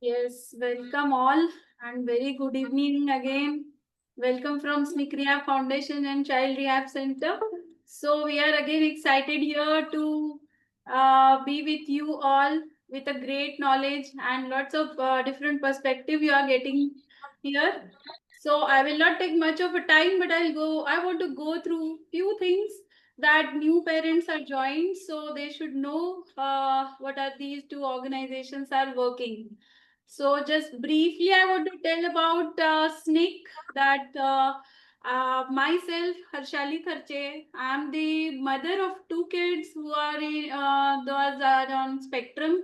Yes, welcome all and very good evening again. Welcome from SNIC Rehab Foundation and Child Rehab Center. So we are again excited here to be with you all with a great knowledge and lots of different perspective you are getting here. So I will not take much of a time, but I want to go through few things that new parents are joined, so they should know what are these two organizations are working. So just briefly, I want to tell about SNIC that myself, Harshali Kharche, I am the mother of two kids who are those are on spectrum,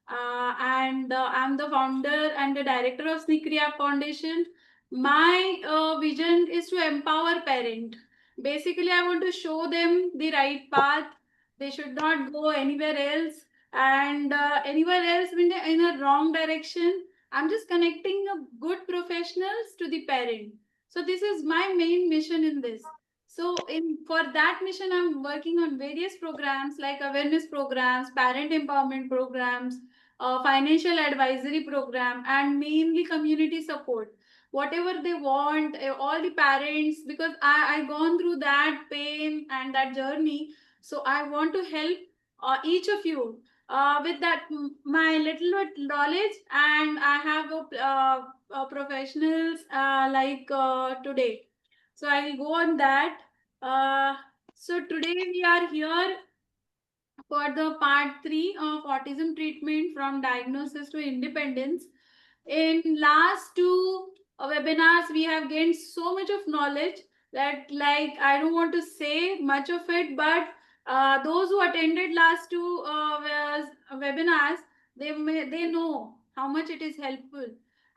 and I'm the founder and the director of SNIC Rehab Foundation. My vision is to empower parent. Basically, I want to show them the right path. They should not go anywhere else and anywhere else in a wrong direction. I'm just connecting a good professionals to the parent. So this is my main mission in this. So in for that mission, I'm working on various programs like awareness programs, parent empowerment programs, financial advisory program, and mainly community support. Whatever they want, all the parents, because I gone through that pain and that journey. So I want to help each of you with that my little bit knowledge, and I have professionals today. So I will go on that. Uh, so today we are here for the part 3 of autism treatment from diagnosis to independence. In last two webinars, we have gained so much of knowledge that I don't want to say much of it, but those who attended last two webinars, they know how much it is helpful.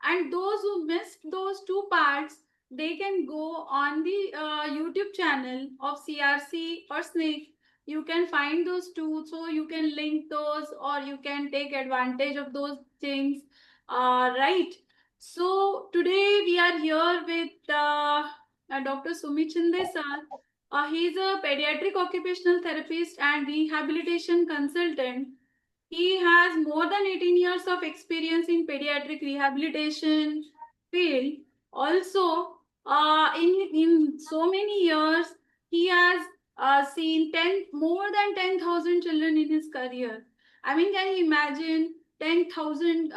And those who missed those two parts, they can go on the YouTube channel of CRC or SNIC. You can find those two, so you can link those or you can take advantage of those things. Right. So today we are here with Dr. Sumit Shinde sir. He is a pediatric occupational therapist and rehabilitation consultant. He has more than 18 years of experience in pediatric rehabilitation field. Also, in so many years, he has seen 10 more than 10,000 children in his career. I mean, can you imagine 10,000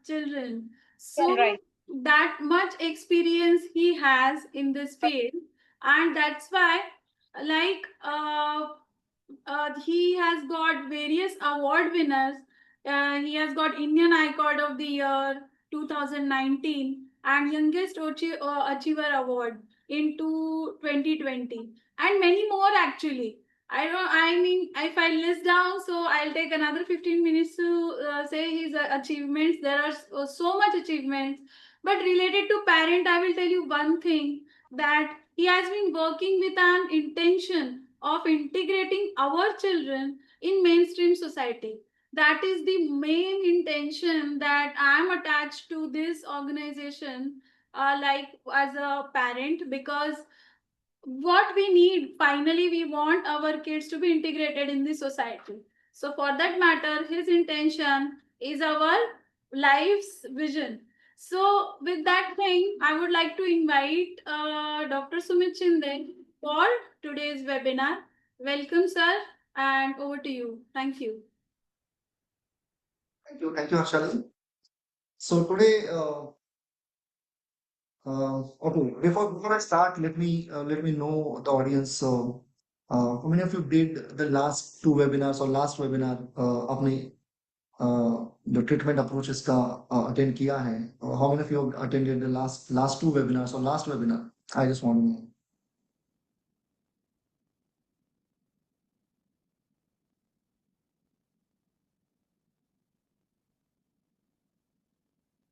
children? So Right. that much experience he has in this field, and that's why, like he has got various award winners. He has got Indian Icon of the Year 2019 and Youngest Achiever Award in 2020, and many more actually. I don't. I mean, if I list down, so I'll take another 15 minutes to say his achievements. There are so much achievements, but related to parent, I will tell you one thing, that he has been working with an intention of integrating our children in mainstream society. That is the main intention that I am attached to this organization, as a parent, because what we need finally, we want our kids to be integrated in the society. So for that matter, his intention is our life's vision. So with that thing, I would like to invite Dr. Sumit Shinde for today's webinar. Welcome, sir, and over to you. Thank you. Thank you, Harshali. So today, okay, before I start, let me know the audience. So, how many of you did the last two webinars or last webinar अपने जो treatment approaches का attend किया है? How many of you attended the last two webinars or last webinar? I just want to know.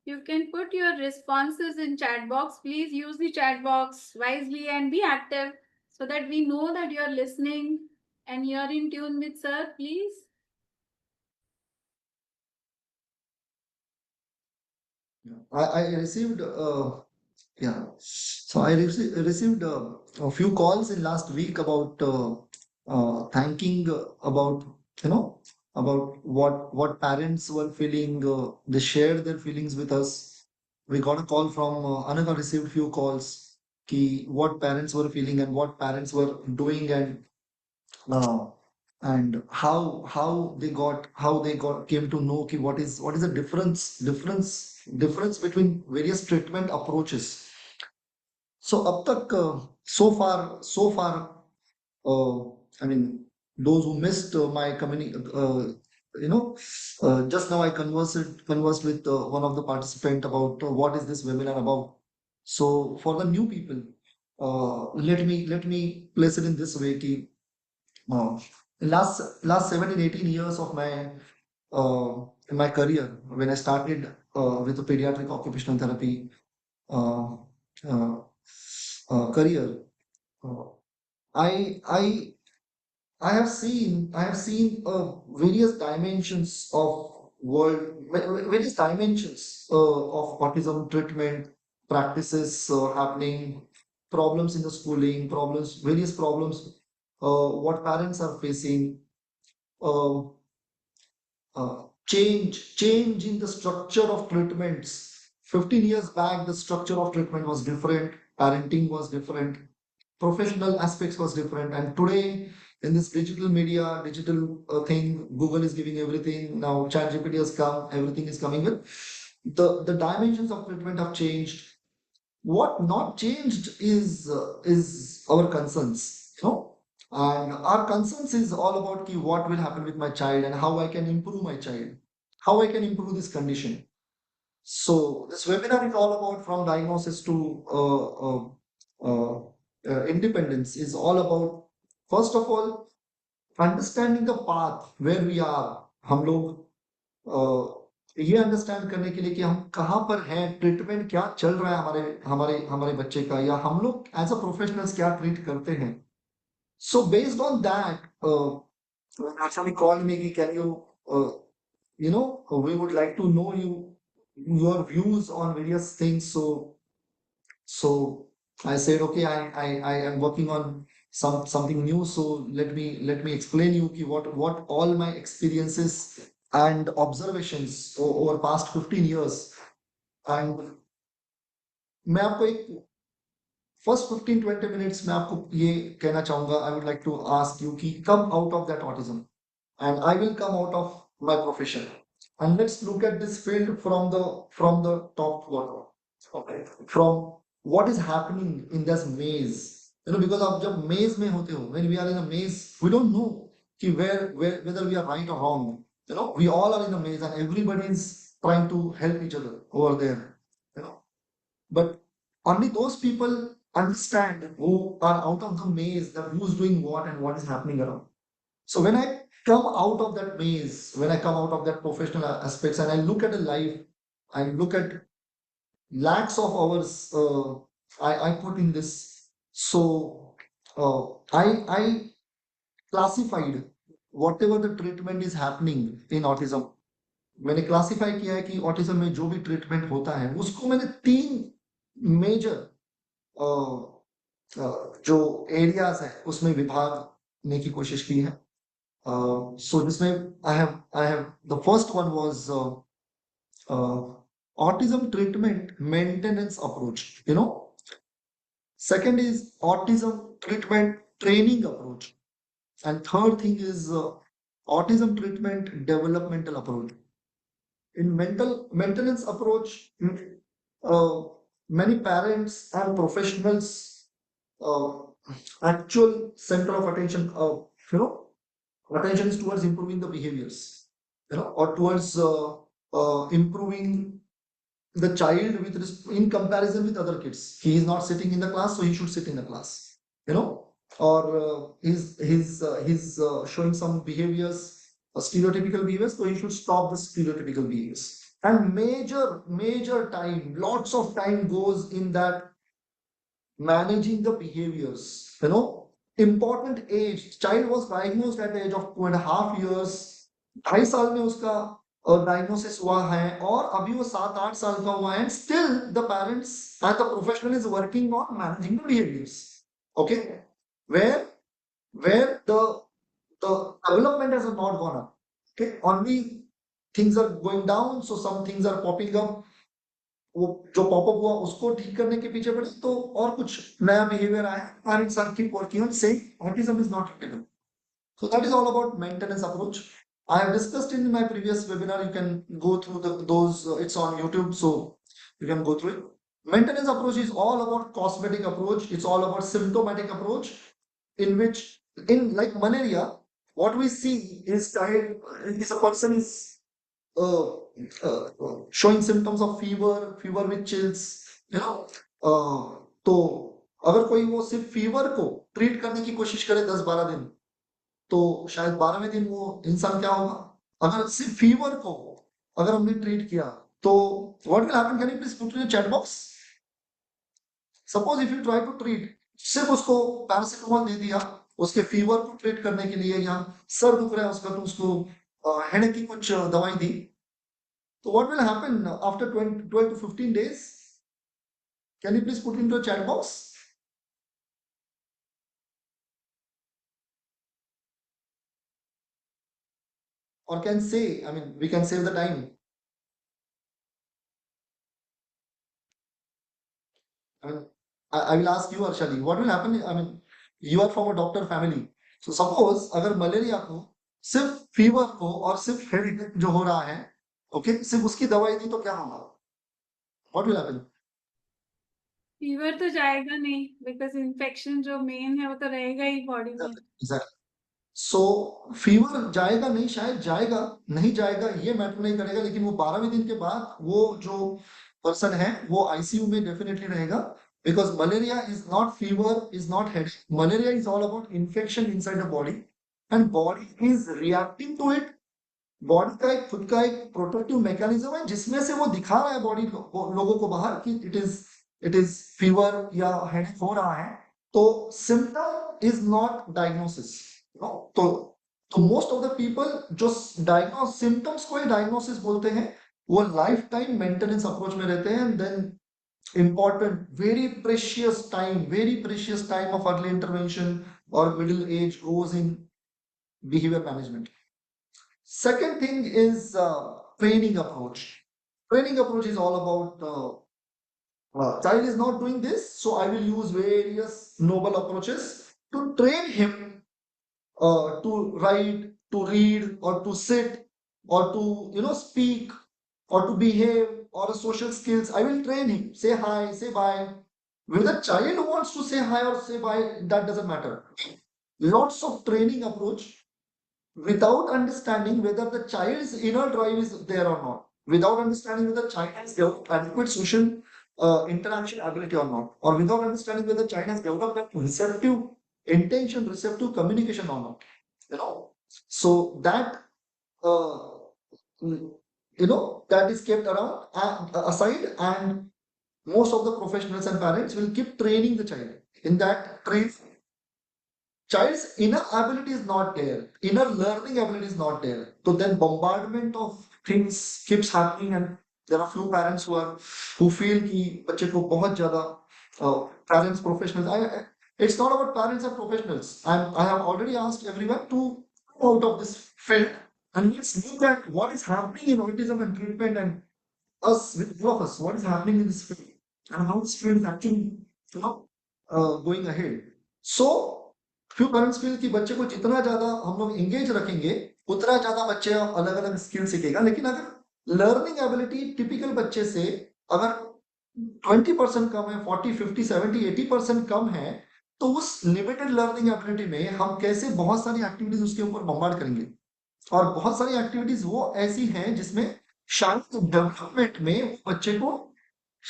You can put your responses in chat box. Please use the chat box wisely and be active so that we know that you're listening and you're in tune with sir, please. I received yeah. So I received a few calls in last week about thanking about you know about what parents were feeling. They shared their feelings with us. We got a call from Anaka received few calls ki what parents were feeling and what parents were doing uh, and how they got came to know ki what is the difference between various treatment approaches. So up tak so far uh, I mean those who missed my community just now I conversed with one of the participant about what is this webinar about. So for the new people, let me place it in this way ki uh, last 17 18 years of uh, my career when I started with the pediatric occupational therapy uh, uh, career. uh, I I have seen various dimensions of various dimensions of autism treatment practices happening, problems in the schooling, various problems, what parents are facing, uh, change in the structure of treatments. 15 years back, the structure of treatment was different, parenting was different, professional aspects was different, and today in this digital media, digital thing, Google is giving everything. Now ChatGPT has come, everything is coming with the dimensions of treatment have changed. What not changed is our concerns, and our concerns is all about ki what will happen with my child and how I can improve my child, how I can improve this condition. So this webinar is all about from diagnosis to uh, independence. Is all about first of all understanding the path where we are. हम लोग ये understand करने के लिए कि हम कहाँ पर हैं, ट्रीटमेंट क्या चल रहा है हमारे हमारे हमारे बच्चे का, या हम लोग एज अ प्रोफेशनल्स क्या ट्रीट करते हैं. So based on that actually called me कि can uh, we would like to know your views on various things. So I said, okay, I am working on something new. So let me explain you ki what all my experiences and observations over past 15 years. And मैं आपको एक first 15-20 minutes में आपको ये कहना चाहूंगा. I would like to ask you कि come out of that autism and I will come out of my profession. And let's look at this field from the top one. Okay. From what is happening in this maze. Because आप जब maze में होते हो, when we are in a maze, we don't know कि where whether we are right or wrong. We all are in a maze and everybody is trying to help each other over there. You know, but only those people understand who are out of the maze, that who's doing what and what is happening around. So when I come out of that maze, when I come out of that professional aspects and I look at a life, I look at lakhs of hours I put in this. So I classified whatever the treatment is happening in autism. मैंने classify किया है कि autism में जो भी treatment होता है उसको मैंने 3 मेजर जो एरियाज है उसमें विभागने की कोशिश की है. So जिसमें I have the first one was autism treatment maintenance approach. Second is autism treatment training approach, and third thing is autism treatment developmental approach. In mental maintenance approach, uh, many parents and professionals uh, actual center of attention, you know attention is towards improving the behaviors, or towards improving the child in comparison with other kids. He is not sitting in the class, so he should sit in the class. Or he's showing some behaviors, stereotypical behaviors, so he should stop the stereotypical behaviors. And major time, lots of time goes in that managing the behaviors. Important age. Child was diagnosed at the age of 2.5 years. 2.5 साल में उसका diagnosis हुआ है और अभी वो 7-8 साल का हुआ है. Still the parents and the professional is working on managing the behaviors. Okay, where the development has not gone up. Okay, only things are going down, so some things are popping up. वो जो popup हुआ उसको ठीक करने के पीछे पड़े तो और कुछ नया बिहेवियर आया and it's keep working on saying autism is not autism. So that is all about maintenance approach. I have discussed in my previous webinar. You can go through those. It's on YouTube, so you can go through it. Maintenance approach is all about cosmetic approach. It's all about symptomatic approach, in which, in like malaria, what we see is is a person is showing symptoms of fever with chills, you know. तो अगर कोई वो सिर्फ fever को treat करने की कोशिश करे 10-12 दिन, तो शायद 12वें दिन वो इंसान क्या होगा? अगर सिर्फ फीवर को अगर हमने ट्रीट किया, तो what will happen? Can you please put in chat box? Suppose if you try to treat, सिर्फ उसको पैरासिटामोल दे दिया उसके फीवर को ट्रीट करने के लिए, या सर दुख रहा है उसका तो उसको हेडेक की कुछ दवाई दी, तो what will happen after 12 to 15 days? Can you please put into a chat box? Or can say, I mean, we can save the time. I mean, I will ask you, Arshali, what will happen? I mean, you are from a doctor family. So suppose अगर malaria को सिर्फ fever को और सिर्फ headache जो हो रहा है, ओके, सिर्फ उसकी दवाई दी तो क्या होगा? What will happen? फीवर तो जाएगा नहीं, बिकॉज इन्फेक्शन जो मेन है वो तो रहेगा ही बॉडी में। Exactly. सो फीवर जाएगा नहीं, शायद जाएगा, नहीं जाएगा ये मैटर नहीं करेगा, लेकिन वो 12वें दिन के बाद वो जो पर्सन है वो आईसीयू में डेफिनेटली रहेगा, because malaria is not fever, is not head, malaria is all about infection inside the body, and body is reacting to it. Body का एक खुद का एक प्रोटेक्टिव मैकेनिज्म है जिसमें से वो दिखा रहा है बॉडी लोगों को बाहर कि इट इज फीवर या हेडेक हो रहा है, तो symptom is not diagnosis, no. तो मोस्ट ऑफ द पीपल जो डायग्नोस सिम्टम्स को ही डायग्नोसिस बोलते हैं, वो लाइफ टाइम मेंटेनेंस अप्रोच में रहते हैं, and then important very precious time of early intervention or middle age goes in behavior management. Second thing is training approach. Training approach is all about child is not doing this, so I will use various noble approaches to train him to write, to read, or to sit, or to speak, or to behave, or social skills. I will train him. Say hi, say bye. Whether the child wants to say hi or say bye, that doesn't matter. Lots of training approach without understanding whether the child's inner drive is there or not, without understanding whether the child has developed adequate social interaction ability or not, or without understanding whether the child has developed that receptive intention, receptive communication or not. So that uh, that is kept around aside, and most of the professionals and parents will keep training the child in that train. Child's inner ability is not there, inner learning ability is not there. So then bombardment of things keeps happening, and there are few parents who feel कि बच्चे को बहुत ज़्यादा parents professionals. It's not about parents and professionals. I have already asked everyone to come out of this field and let's look at what is happening in autism and treatment, and us with all of us, what is happening in this field and how this field is actually going ahead. So few parents feel कि बच्चे को जितना ज्यादा हम लोग engage रखेंगे उतना ज्यादा बच्चे अलग अलग स्किल सीखेगा, लेकिन अगर लर्निंग एबिलिटी टिपिकल बच्चे से अगर 20% कम है, 40, 50, 70, 80% कम है, तो उस लिमिटेड लर्निंग एबिलिटी में हम कैसे बहुत सारी एक्टिविटीज उसके ऊपर बम्बार्ड करेंगे, और बहुत सारी एक्टिविटीज वो ऐसी हैं जिसमें शायद डेवलपमेंट में बच्चे को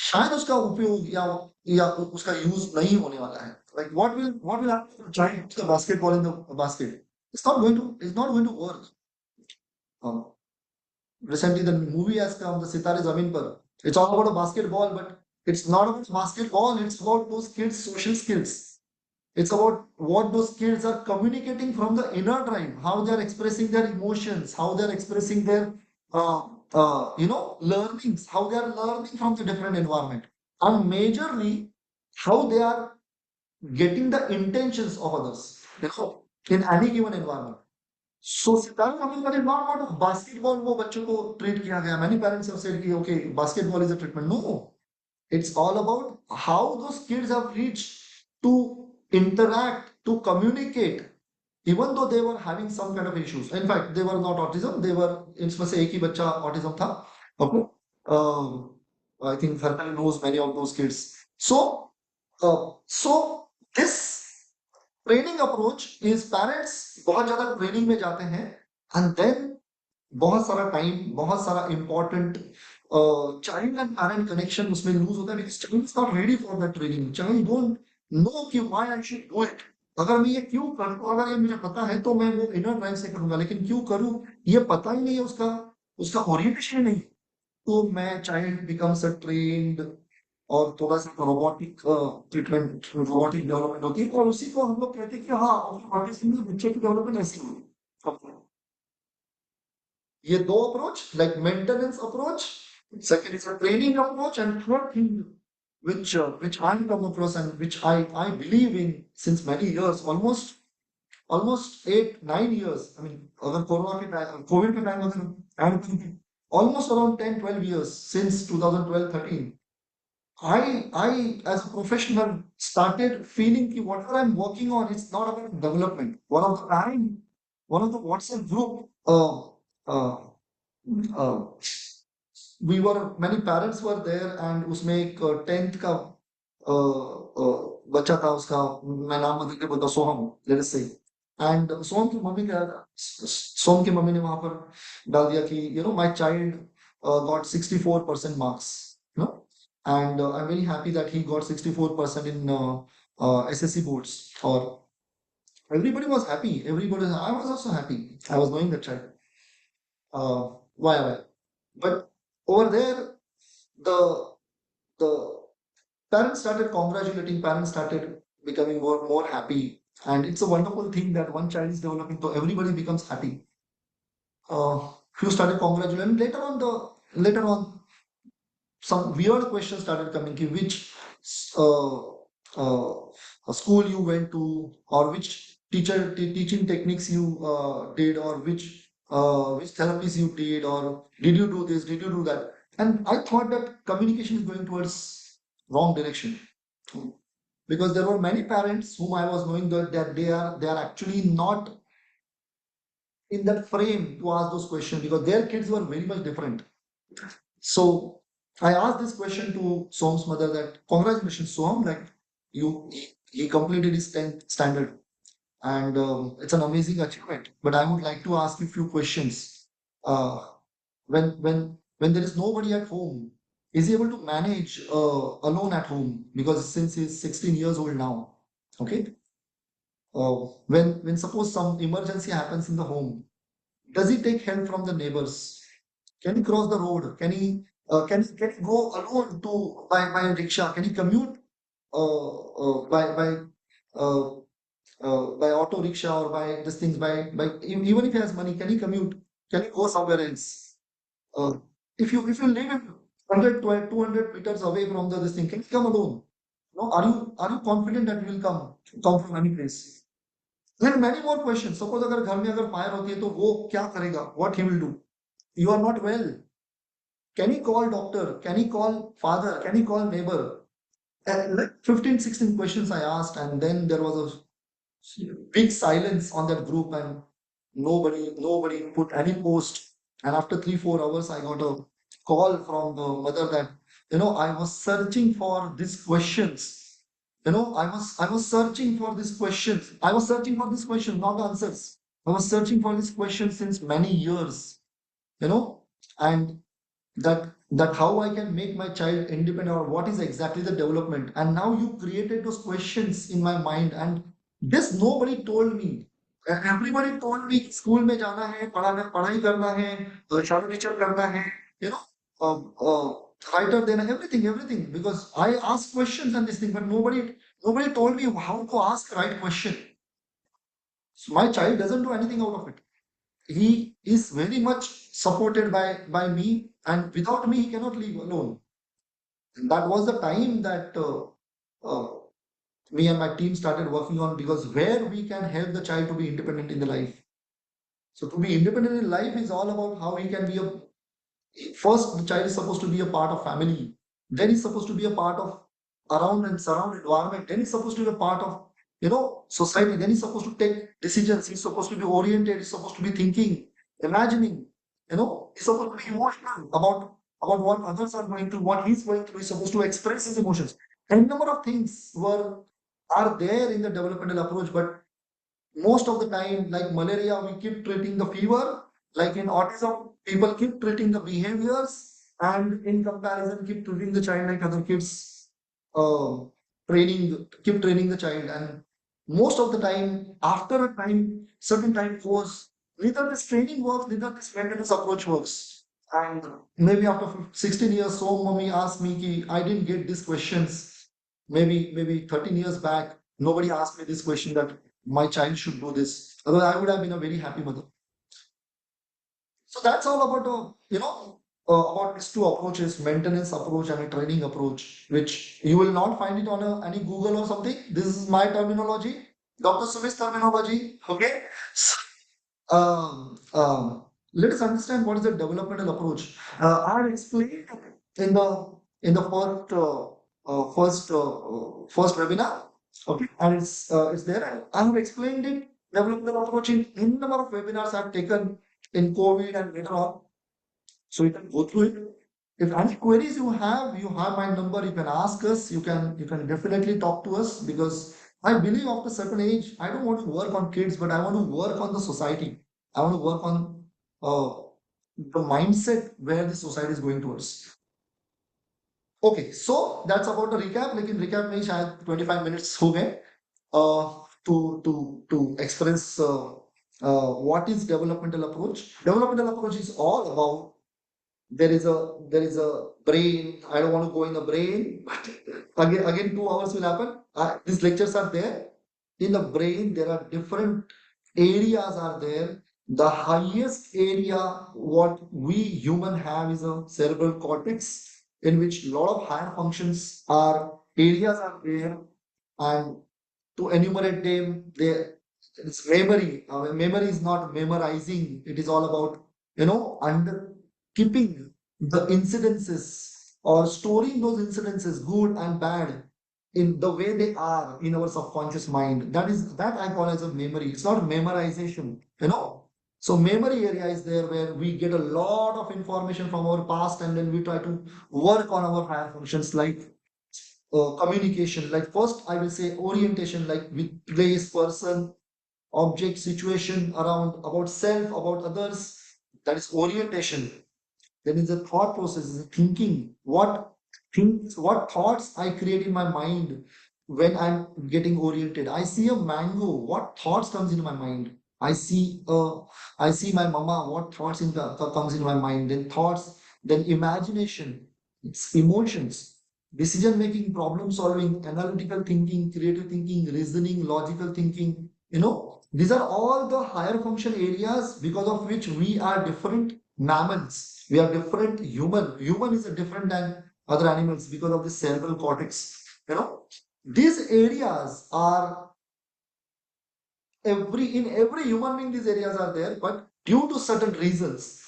शायद उसका उपयोग या उसका यूज नहीं होने वाला है. Like what will happen if trying to put the basketball in the basket? It's not going to work. Um, Recently the movie has come, the Sitare Zameen Par. It's all about a basketball, but it's not about basketball. It's about those kids' social skills. It's about what those kids are communicating from the inner drive, how they are expressing their emotions, how they are expressing their learnings, how they are learning from the different environment, and majorly how they are getting the intentions of others, in any given environment. So Sitara coming is not about basketball वो बच्चों को treat किया गया. Many parents have said कि okay basketball is a treatment. No, it's all about how those kids have reached to interact, to communicate, even though they were having some kind of issues. In fact, they were not autism. They were इसमें से एक ही बच्चा autism था. Okay. I think Harkal knows many of those kids. So this training approach is parents बहुत ज्यादा training में जाते हैं एंड देन बहुत सारा टाइम बहुत सारा important child and parent connection उसमें लूज होता है because child is not ready for that training child don't know कि why I should do it अगर मैं ये क्यों करूँ अगर ये मुझे पता है तो मैं वो इनर ड्राइव से करूंगा लेकिन क्यों करूँ ये पता ही नहीं है उसका उसका ओरिएंटेशन नहीं तो मैं चाइल्ड बिकम्स अ ट्रेन्ड और थोड़ा-सा रोबोटिक ट्रीटमेंट रोबोटिक डेवलपमेंट होती है और उसी को हम लोग कहते हैं कि हाँ, ऑटिज़्म में बच्चे की डेवलपमेंट ऐसी हुई। अब ये 2 approach like maintenance approach, second is a training approach, and third thing which I come across and which I believe in since many years, almost 8, 9 years. I mean, अगर कोरोना के time Covid के time अगर add करूँ almost around 10, 12 years since 2012, 13. I, as a professional, started feeling that whatever I'm working on, it's not about development. One of the WhatsApp group, uh, uh, we were many parents were there, and उसमें एक 10th का बच्चा था उसका मैं नाम बदल के बोलता सोहम लेट अस से एंड सोहम की मम्मी क्या सोहम की मम्मी ने वहां पर डाल दिया कि my child got 64% marks you know and I'm very happy that he got 64% in SSC boards. Or everybody was happy. I was also happy. I was knowing the child. Why? But over there, the the parents started congratulating. Parents started becoming more happy, and it's a wonderful thing that one child is developing, so everybody becomes happy. Few started congratulating. Later on, some weird questions started coming ki which uh, school you went to or which teaching techniques you did or which therapies you did or did you do this did you do that and I thought that communication is going towards wrong direction because there were many parents whom I was knowing that they are actually not in that frame to ask those questions because their kids were very much different. So I asked this question to Som's mother that congratulations, Som, like he completed his 10th standard and it's an amazing achievement. But I would like to ask you a few questions. Uh, when there is nobody at home, is he able to manage alone at home? Because since he's 16 years old now, okay. When suppose some emergency happens in the home, does he take help from the neighbors? Can he cross the road? Can he go alone to by rickshaw? Can he commute uh, by auto rickshaw or by these things even if he has money? Can he commute? Can he go somewhere else? Uh, if you live in 100 to 200 meters away from the this thing, can he come alone? No, are you confident that he will come from any place? Then many more questions. Suppose अगर घर में अगर fire होती है तो वो क्या करेगा? What he will do? You are not well. Can he call doctor? Can he call father? Can he call neighbor? And like 15, 16 questions I asked, and then there was a big silence on that group, and nobody put any post. And after 3, 4 hours, I got a call from the mother that I was searching for these questions. I was searching for these questions. I was searching for these questions, not answers. I was searching for these questions since many years. You know, and that how I can make my child independent or what is exactly the development. And now you created those questions in my mind, and this nobody told me. Everybody told me कि school में जाना है, पढ़ाई करना है, shadow teacher करना है, you know, writer देना, everything. Because I ask questions and this thing, but nobody told me how to ask right question. So my child doesn't do anything out of it. He is very much supported by me, and without me he cannot live alone. And that was the time that me and my team started working on, because where we can help the child to be independent in the life. So to be independent in life is all about how he can be a first the child is supposed to be a part of family, then he's supposed to be a part of around and surround environment, then he's supposed to be a part of society, then he's supposed to take decisions, he's supposed to be oriented, he's supposed to be thinking, imagining, he's supposed to be emotional about what others are going through, what he's going through, he's supposed to express his emotions. And number of things were are there in the developmental approach, but most of the time, like malaria, we keep treating the fever. Like in autism, people keep treating the behaviors, and in comparison, keep treating the child like other kids. Uh, keep training the child, and most of the time, after a time, certain time goes, neither this training works, neither this maintenance approach works. And maybe after 16 years, so mommy asked me, ki, I didn't get these questions. Maybe 13 years back, nobody asked me this question that my child should do this. Otherwise, I would have been a very happy mother. So that's all about about these two approaches: maintenance approach and a training approach, which you will not find it on any Google or something. This is my terminology, Dr. Sumit's terminology. Okay. So, let us understand what is the developmental approach. I have explained in the first webinar. Okay, and it's there. I have explained it. Developmental approach in number of webinars I've taken in COVID and later on. So you can go through it. If any queries you have my number. You can ask us. You can definitely talk to us, because I believe after certain age, I don't want to work on kids, but I want to work on the society. I want to work on the mindset where the society is going towards. Okay, so that's about the recap. Like in recap, में शायद 25 minutes हो गए to express what is developmental approach. Developmental approach is all about there is a brain. I don't want to go in the brain, but again 2 hours will happen. These lectures are there. In the brain, there are different areas are there. The highest area what we human have is a cerebral cortex, in which a lot of higher functions are areas are there. And to enumerate them, there it's memory. Memory is not memorizing. It is all about under keeping the incidences or storing those incidences, good and bad, in the way they are in our subconscious mind. That I call as a memory. It's not memorization. So memory area is there where we get a lot of information from our past, and then we try to work on our higher functions like communication. Like first, I will say orientation, like with place, person, object, situation, around, about self, about others. That is orientation. Then is the thought process, is the thinking. What thoughts I create in my mind when I'm getting oriented. I see a mango. What thoughts comes into my mind? I see my mama. What thoughts comes in my mind? Then thoughts, then imagination, it's emotions, decision making, problem solving, analytical thinking, creative thinking, reasoning, logical thinking. These are all the higher function areas because of which we are different mammals. We are different human. Human is different than other animals because of the cerebral cortex. These areas are every human being. These areas are there, but due to certain reasons,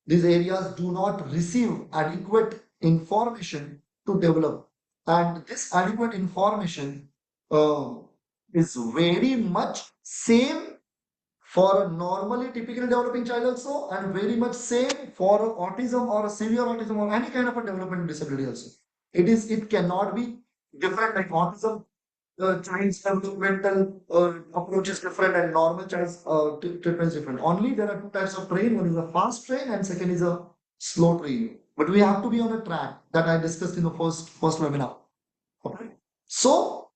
these areas do not receive adequate information to develop, and this adequate information uh, is very much same for a normally typically developing child also, and very much same for autism or a severe autism or any kind of a developmental disability also. It cannot be different. Like autism, child's developmental approach is different, and normal child's treatment is different. Only there are two types of train. One is a fast train and second is a slow train. But we have to be on a track that I discussed in the first webinar. Okay. So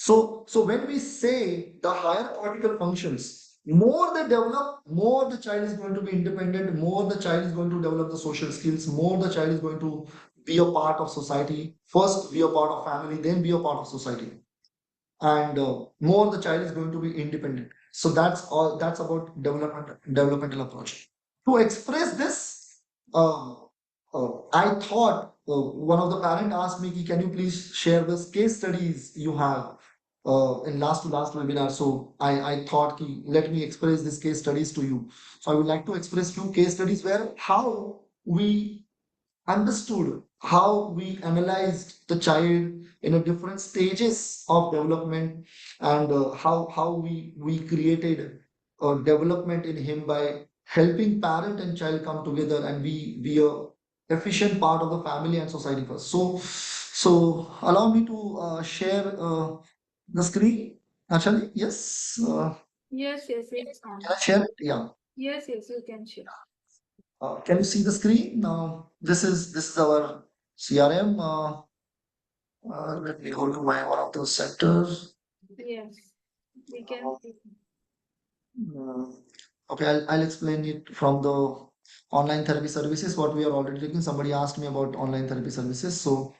when we say the higher cortical functions, more they develop, more the child is going to be independent, more the child is going to develop the social skills, more the child is going to be a part of society. First, be a part of family, then be a part of society, and more the child is going to be independent. So that's all. That's about developmental approach. To express this, I thought one of the parent asked me, "Can you please share this case studies you have?" in last webinar. So I thought ki, let me express this case studies to you. So I would like to express few case studies where how we understood, how we analyzed the child in a different stages of development, and how we created development in him by helping parent and child come together and be a efficient part of the family and society first. So allow me to share the screen. Actually, yes. Yes, yes, it's Can on. I share it? Yeah. Yes, yes, you can share. Can you see the screen? This is our CRM. Let me go to my one of those sectors. Yes, we can see. Uh, okay, I'll explain it from the online therapy services. What we are already taking. Somebody asked me about online therapy services. So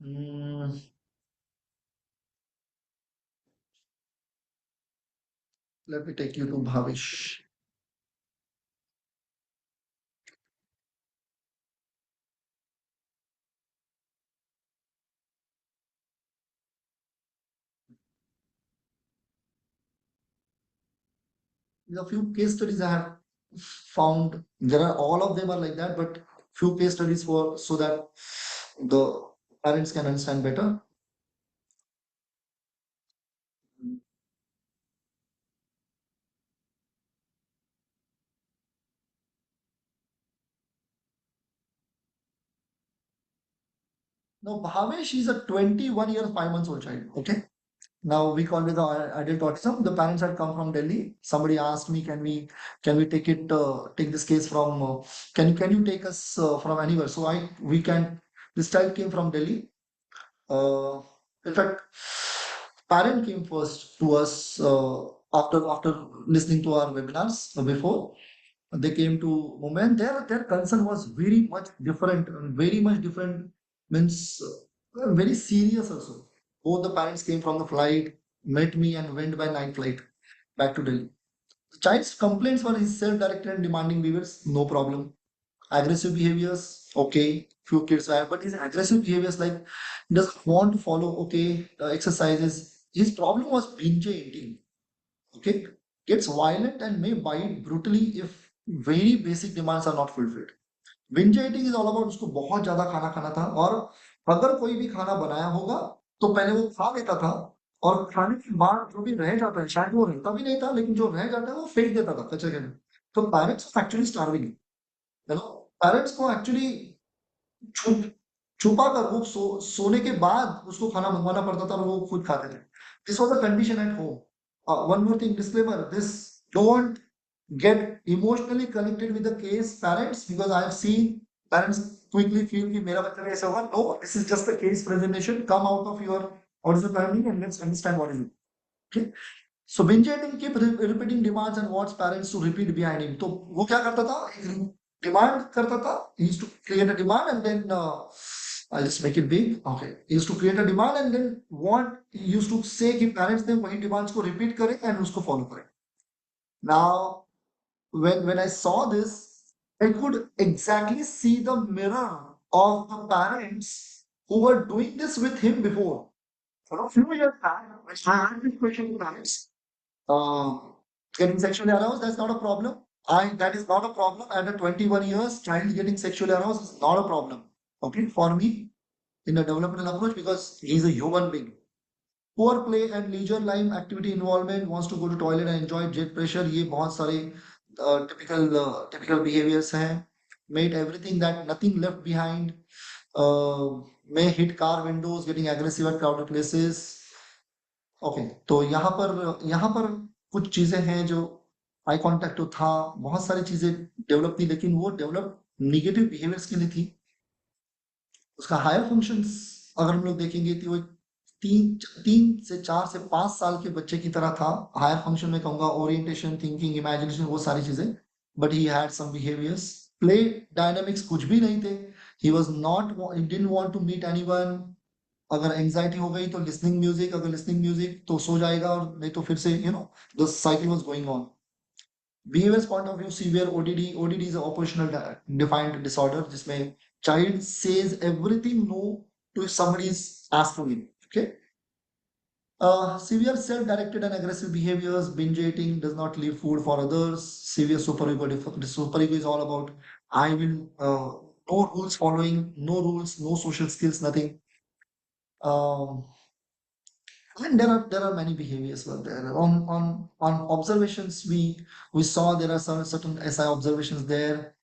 mm, let me take you to Bhavish. There are few case studies I have found. There are all of them are like that, but few case studies for so that the parents can understand better. Now, Bhavesh is a 21 year, 5 months old child. Okay. Now we call it the adult autism. The parents had come from Delhi. Somebody asked me, can we take this case from can you take us from anywhere? So I we can. This child came from Delhi. Uh, in fact, parent came first to us after listening to our webinars before. They came to Mumbai, and their concern was very much different, very much different, means very serious also. Both the parents came from the flight, met me, and went by night flight back to Delhi. The child's complaints were his self-directed and demanding behaviors, no problem. Aggressive behaviors, okay, few kids have, but his aggressive behaviors like doesn't want to follow, okay, exercises. His problem was binge eating. Okay, gets violent and may bite brutally if very basic demands are not fulfilled. Binge eating is all about उसको बहुत ज्यादा खाना खाना था, और अगर कोई भी खाना बनाया होगा तो पहले वो खा लेता था, और खाने के बाद जो भी रह जाता है, शायद वो रहता भी नहीं था, लेकिन जो रह जाता है वो फेंक देता था कचरे में. तो parents actually starving, you know, parents को एक्चुअली छुप छुपा कर वो सोने के बाद उसको खाना मंगवाना पड़ता था और वो खुद खाते थे. This was the condition at home. One more thing, disclaimer: this, don't get emotionally connected with the case, parents, because I have seen parents quickly feel कि मेरा बच्चा ऐसा होगा. No, this is just a case presentation. Come out of your autism family and let's understand what is it. Okay. So binge eating keep repeating demands and wants parents to repeat behind him. तो वो क्या करता था? Demand करता था. He used to create a demand and then I'll just make it big. Okay. He used to create a demand and then want he used to say कि parents ने वही demands को repeat करें and उसको follow करें. Now when I saw this, I could exactly see the mirror of the parents who were doing this with him before. For a few years back, I had this question to parents. Uh, Getting sexually aroused, that's not a problem. That is not a problem. At a 21 years, child getting sexually aroused is not a problem. Okay, for me, in a developmental approach, because he's a human being. Poor play and leisure time activity involvement, wants to go to toilet and enjoy jet pressure. ये बहुत सारे typical behaviors हैं. Made everything that nothing left behind. May hit car windows, getting aggressive at crowded places. Okay, तो यहाँ पर कुछ चीजें हैं जो आई कांटेक्ट तो था, बहुत सारी चीजें डेवलप थी, लेकिन वो डेवलप निगेटिव बिहेवियर्स के लिए थी. उसका हायर फंक्शंस अगर हम लोग देखेंगे तो वो 3 से 4 से 5 साल के बच्चे की तरह था. हायर फंक्शन में कहूंगा ओरिएंटेशन, थिंकिंग, इमेजिनेशन, वो सारी चीजें. But he had some behaviours. Play dynamics कुछ भी नहीं थे. He was not he didn't want to meet anyone. अगर एंजाइटी हो गई तो लिसनिंग म्यूजिक, अगर लिसनिंग म्यूजिक तो सो जाएगा, और नहीं तो फिर से the cycle was going on. Behavior's point of view, severe ODD is a oppositional defined disorder, जिसमें child says everything no to if somebody is asking him. Okay. Severe self-directed and aggressive behaviors, binge eating, does not leave food for others. Severe superego. Superego is all about I will no rules following, no rules, no social skills, nothing. Um, and there are many behaviors were there. On observations, we saw there are some certain SI observations there,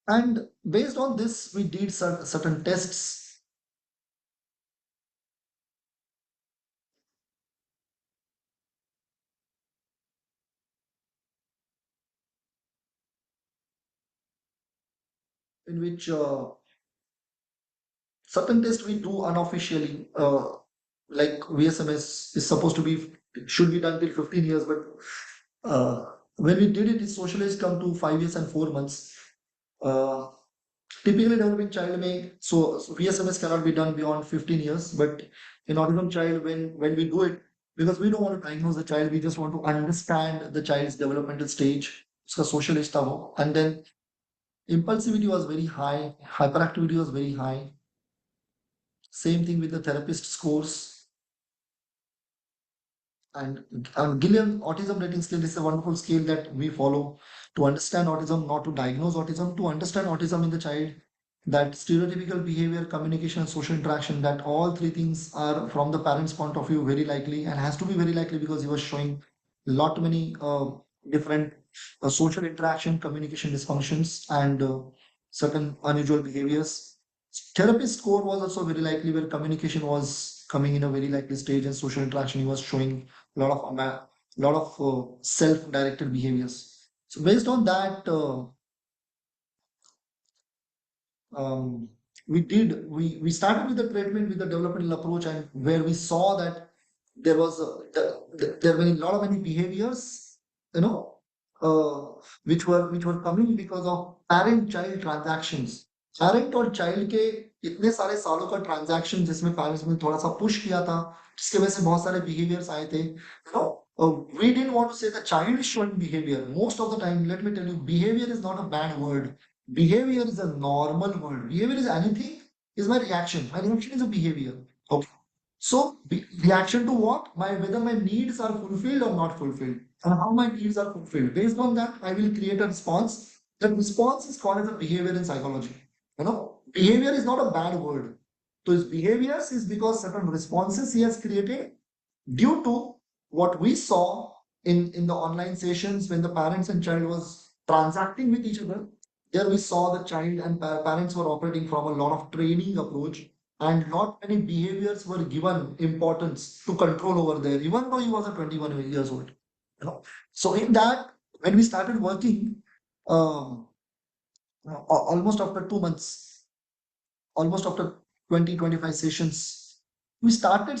and based on this, we did certain tests in which certain tests we do unofficially, like VSMS is supposed to be should be done till 15 years, but when we did it, socialists come to 5 years and 4 months. Uh, Typically developing child may so VSMS cannot be done beyond 15 years, but in autism child, when we do it, because we don't want to diagnose the child, we just want to understand the child's developmental stage. So socialist था वो. And then impulsivity was very high, hyperactivity was very high. Same thing with the therapist scores. And Gillian autism rating scale is a wonderful scale that we follow to understand autism, not to diagnose autism, to understand autism in the child. That stereotypical behavior, communication, and social interaction, that all three things are from the parent's point of view very likely and has to be very likely because he was showing lot many different social interaction, communication dysfunctions, and certain unusual behaviors. Therapist score was also very likely where communication was coming in a very likely stage and social interaction he was showing a lot of self-directed behaviors. So based on that, um, we started with the treatment with the developmental approach, and where we saw that there was there were a lot of many behaviors, you know, which were coming because of parent child transactions. Parent और child के इतने सारे सालों का transaction जिसमें parents ने थोड़ा सा पुश किया था, जिसकी वजह से बहुत सारे बिहेवियर्स आए थे, you know. We didn't want to say the child is showing behavior. Most of the time, let me tell you, behavior is not a bad word. Behavior is a normal word. Behavior is anything, is my reaction. My reaction is a behavior. Okay. So reaction to what? My whether my needs are fulfilled or not fulfilled, and how my needs are fulfilled. Based on that, I will create a response. That response is called as a behavior in psychology. Behavior is not a bad word. So his behaviors is because certain responses he has created due to what we saw in the online sessions when the parents and child was transacting with each other. There we saw the child and parents were operating from a lot of training approach, and not many behaviors were given importance to control over there, even though he was a 21 years old. So in that, when we started working, um, almost after 2 months, almost after 20-25 sessions, we started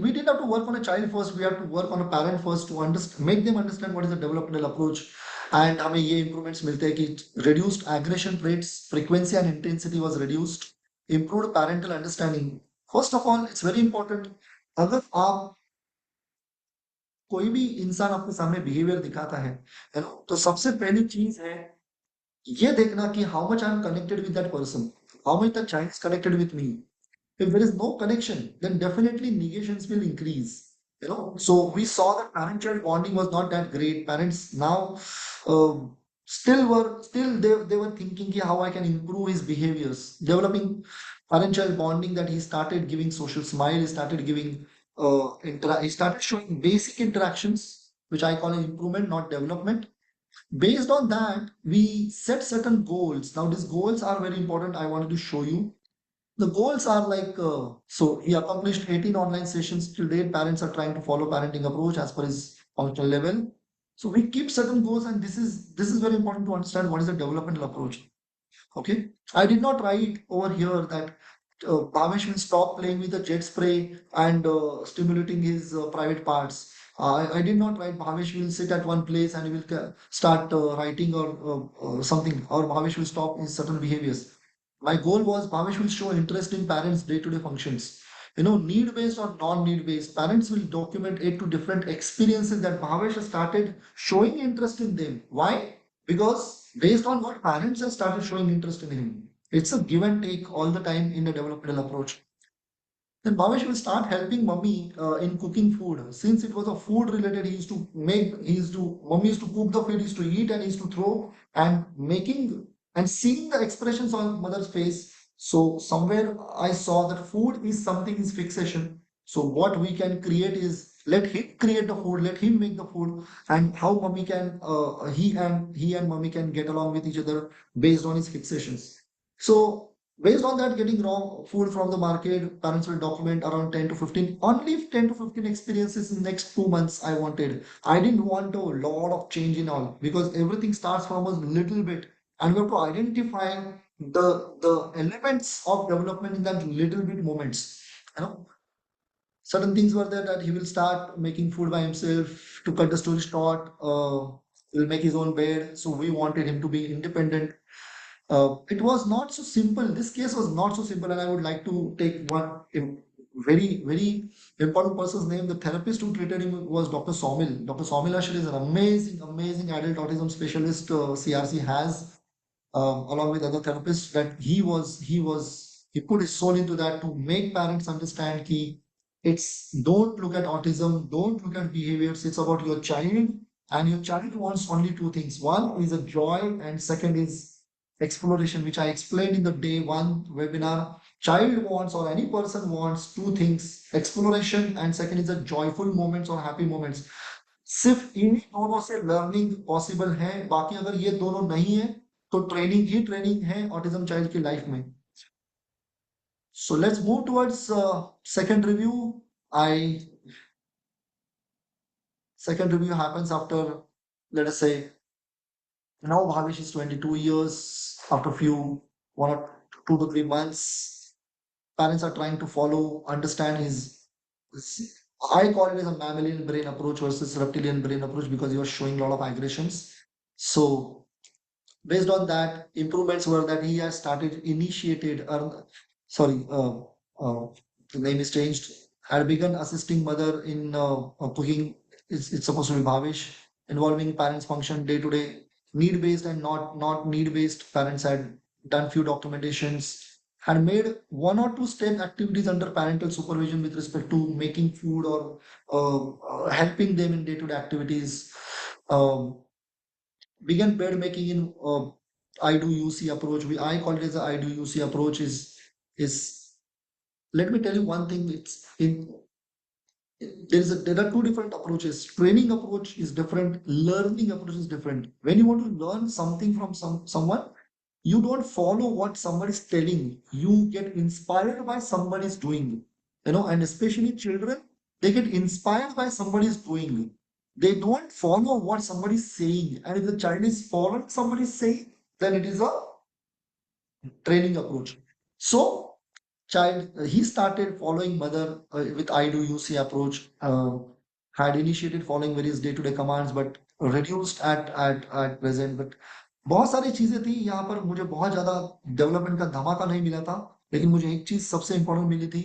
we didn't have to work on a child first, we had to work on a parent first to understand, make them understand what is the developmental approach. And हमें ये improvements मिलते हैं कि reduced aggression rates, frequency and intensity was reduced, improved parental understanding. First of all, it's very important, अगर आप कोई भी इंसान आपके सामने बिहेवियर दिखाता है ना, तो सबसे पहली चीज है ये देखना कि how much I am connected with that person, how much that child is connected with me. If there is no connection, then definitely negations will increase. So we saw that parent-child bonding was not that great. Parents now uh, still they were thinking ki how I can improve his behaviors. Developing parent-child bonding, that he started giving social smile, he started giving he started showing basic interactions, which I call an improvement, not development. Based on that, we set certain goals. Now, these goals are very important. I wanted to show you. The goals are like, so he accomplished 18 online sessions till date. Parents are trying to follow parenting approach as per his functional level. So we keep certain goals, and this is very important to understand what is the developmental approach. Okay, I did not write over here that Bhavesh will stop playing with the jet spray and stimulating his private parts. I did not write Bhavesh will sit at one place and he will start writing or something, or Bhavesh will stop his certain behaviors. My goal was Bhavesh will show interest in parents' day-to-day functions. need based or non-need based. Parents will document 8 to different experiences that Bhavesh has started showing interest in them. Why? Because based on what parents have started showing interest in him. It's a give and take all the time in a developmental approach. Then Bhavesh will start helping mummy in cooking food. Since it was a food related, mummy used to cook the food, he used to eat and he used to throw and making and seeing the expressions on mother's face. So somewhere I saw that food is something is fixation. So what we can create is let him create the food, let him make the food, and how mummy can he and mummy can get along with each other based on his fixations. So based on that, getting raw food from the market, parents will document around 10 to 15, only 10 to 15 experiences in next 2 months I wanted. I didn't want a lot of change in all because everything starts from a little bit and we have to identify the elements of development in that little bit moments. You know, certain things were there that he will start making food by himself. To cut the story short, he'll make his own bed. So we wanted him to be independent. It was not so simple. This case was not so simple, and I would like to take one very, very important person's name. The therapist who treated him was Dr. Somil. Dr. Somil Ashar is an amazing, amazing adult autism specialist CRC has along with other therapists that he put his soul into that to make parents understand key it's don't look at autism, don't look at behaviors, it's about your child and your child wants only two things. One is a joy and second is exploration, which I explained in the day one webinar. Child wants or any person wants two things, exploration and second is a joyful moments or happy moments. सिर्फ इन्हीं दोनों से learning possible है बाकी अगर ये दोनों नहीं है तो ट्रेनिंग ही ट्रेनिंग है ऑटिज्म चाइल्ड की लाइफ में so let's move towards second review I second review happens after let us say now Bhavish is 22 years after few 1 or 2 to 3 months parents are trying to follow understand his I call it as a mammalian brain approach versus reptilian brain approach because he was showing a lot of aggressions so based on that, improvements were that he has started initiated, sorry, the name is changed, had begun assisting mother in cooking. It's supposed to be Bhavish, involving parents' function day to day, need based and not need based. Parents had done few documentations, had made 1 or 2 step activities under parental supervision with respect to making food or helping them in day to day activities. Um, began bed making in I do UC approach. I call it as a I do UC approach is let me tell you one thing. It's in there are two different approaches. Training approach is different. Learning approach is different. When you want to learn something from someone, you don't follow what somebody is telling. You get inspired by somebody's doing. And especially children, they get inspired by somebody's doing. They don't follow what somebody's saying. And if the child is following somebody's saying, then it is a training approach. So child he started following mother with I do UC approach had initiated following various day-to-day commands but reduced at present but बहुत सारी चीजें थी यहाँ पर मुझे बहुत ज्यादा development का धमाका नहीं मिला था लेकिन मुझे एक चीज सबसे इंपॉर्टेंट मिली थी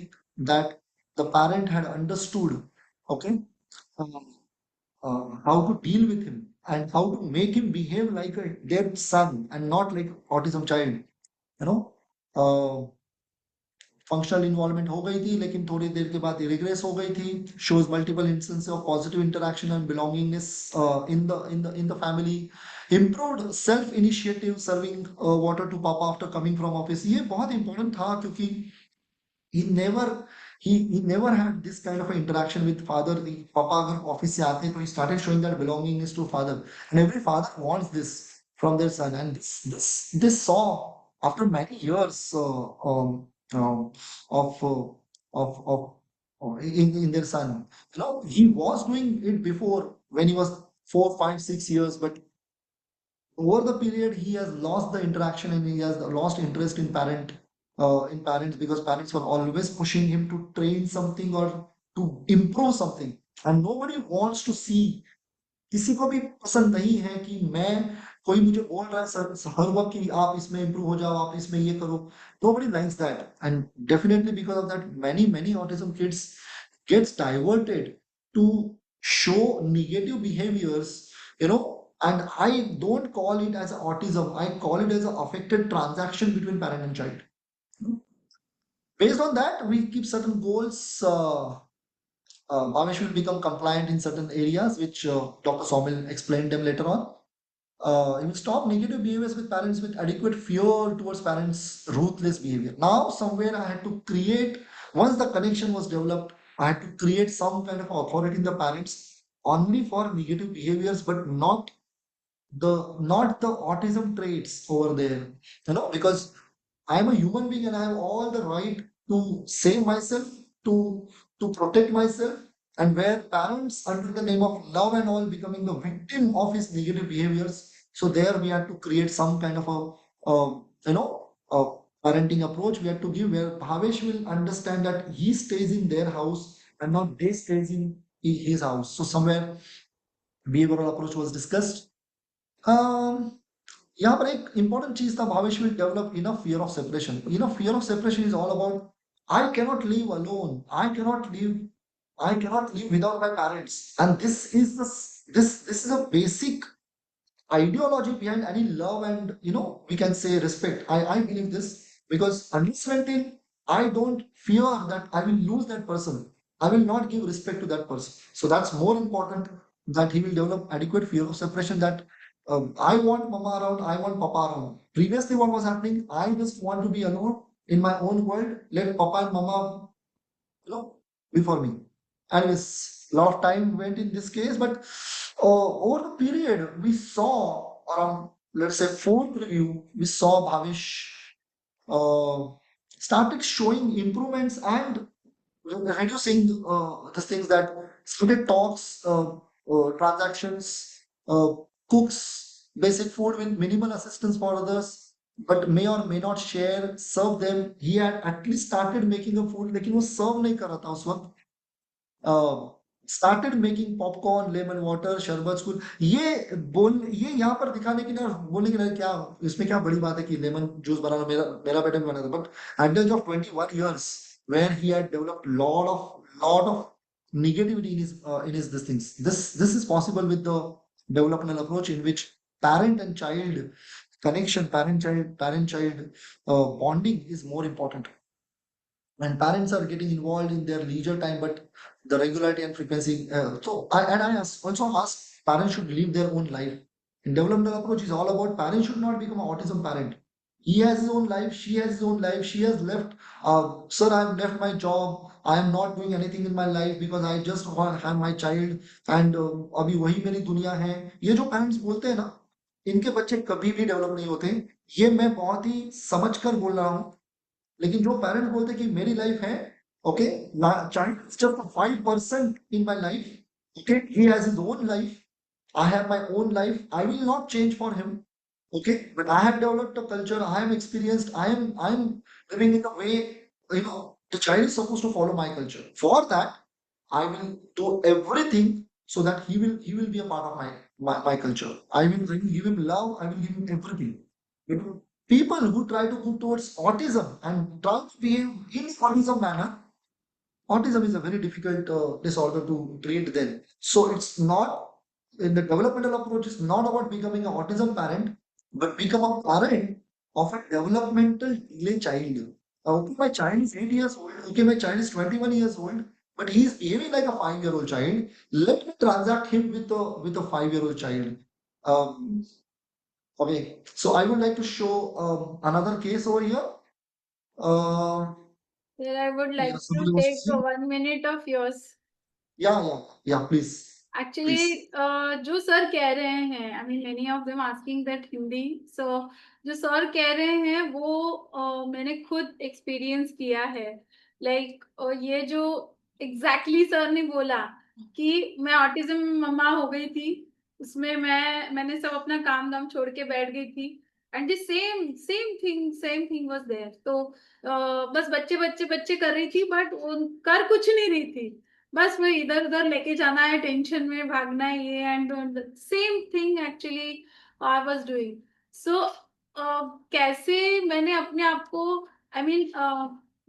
that the parent had understood okay how to deal with him and how to make him behave like a dead son and not like autism child you know uh, functional involvement हो गई थी लेकिन थोड़ी देर के बाद regret हो गई थी shows multiple instance of positive interaction and belongingness in the family improved self initiative serving water to papa after coming from office ये बहुत इंपॉर्टेंट था क्योंकि he never had this kind of an interaction with father. The papa अगर office से आते तो he started showing that belongingness to father, and every father wants this from their son. And this saw after many years of in their son. He was doing it before when he was 4, 5, 6 years, but over the period he has lost the interaction and he has lost interest in parents because parents were always pushing him to train something or to improve something and nobody wants to see किसी को भी पसंद नहीं है कि मैं कोई मुझे बोल रहा है हर वक्त कि आप इसमें इम्प्रूव हो जाओ, आप इसमें ये करो. Nobody likes that, and definitely because of that, many autism kids gets diverted to show negative behaviors, and I don't call it as autism. I call it as an affected transaction between parent and child. Based on that, we keep certain goals. Bhavesh will become compliant in certain areas, which Dr. Somil explained them later on. He will stop negative behaviors with parents with adequate fear towards parents' ruthless behavior. Now, somewhere I had to create, once the connection was developed, I had to create some kind of authority in the parents only for negative behaviors, but not the autism traits over there. Because I'm a human being and I have all the right to save myself, to protect myself, and where parents, under the name of love and all, becoming the victim of his negative behaviors. So there we had to create some kind of a parenting approach we had to give, where Bhavesh will understand that he stays in their house and not they stays in his house. So somewhere behavioral approach was discussed. Um, यहाँ पर एक important चीज था, Bhavesh will develop enough fear of separation. Fear of separation is all about I cannot live alone. I cannot live without my parents. And this is a basic ideology behind any love and we can say respect. I believe this because unless and until I don't fear that I will lose that person, I will not give respect to that person. So that's more important, that he will develop adequate fear of separation, that I want mama around, I want papa around. Previously what was happening, I just want to be alone in my own world, let papa and mama before me. Anyways, a lot of time went in this case, but over the period, we saw around, let's say, fourth review, we saw Bhavish started showing improvements and reducing the things that student talks, transactions, uh, cooks basic food with minimal assistance for others, but may or may not share, serve them. He had at least started making a food, लेकिन वो serve नहीं कर रहा था उस वक्त. Started making popcorn, lemon water, शरबत school. ये यहाँ पर दिखाने की ना, बोलने की ना, क्या इसमें क्या बड़ी बात है कि लेमन जूस बनाना, मेरा मेरा बेटा भी बना था. But at the age of 21 years, where he had developed lot of negativity in his this things. This is possible with the developmental approach, in which parent and child connection, parent child bonding is more important, and parents are getting involved in their leisure time, but the regularity and frequency. Also ask, parents should live their own life. In developmental approach is all about parents should not become an autism parent. He has his own life, she has his own life, she has left. Sir, I have left my job. I am not doing anything in my life because I just want to have my child. And अभी वही मेरी दुनिया है. ये जो parents बोलते हैं ना, इनके बच्चे कभी भी डेवलप नहीं होते. ये मैं बहुत ही समझ कर बोल रहा हूँ. लेकिन जो पेरेंट्स बोलते कि मेरी लाइफ है, okay, child is just 5% in my life, okay, he has his own life, I have my own life, I will not change for him, okay, but I have developed a culture, I am experienced, I am living in a way, the child is supposed to follow my culture. For that I will do everything so that he will be a part of my culture. I will give him love, I will give him everything. People who try to move towards autism and try to behave in autism manner, autism is a very difficult disorder to treat then. So it's not, in the developmental approach, it's not about becoming an autism parent, but become a parent of a developmental delay child. Okay, my child is 8 years old. Okay, my child is 21 years old, but he is behaving like a 5-year-old child. Let me transact him with a 5-year-old child. Um, okay, so I would like to show another case over here. Uh, Here I would like yeah, somebody to wants to take see. 1 minute of yours. Yeah, please. Actually, जो sir कह रहे हैं, I mean many of them asking that Hindi, so जो sir कह रहे हैं वो मैंने खुद एक्सपीरियंस किया है. लाइक ये जो एग्जैक्टली सर ने बोला कि मैं ऑटिज्म मम्मा हो गई थी, उसमें मैंने सब अपना काम धाम छोड़ के बैठ गई थी, and the same thing was there. तो बस बच्चे बच्चे बच्चे कर रही थी, बट कर कुछ नहीं रही थी. बस वो इधर उधर लेके जाना है, टेंशन में भागना है, ये and same thing actually I was doing. So कैसे मैंने अपने आप को, आई मीन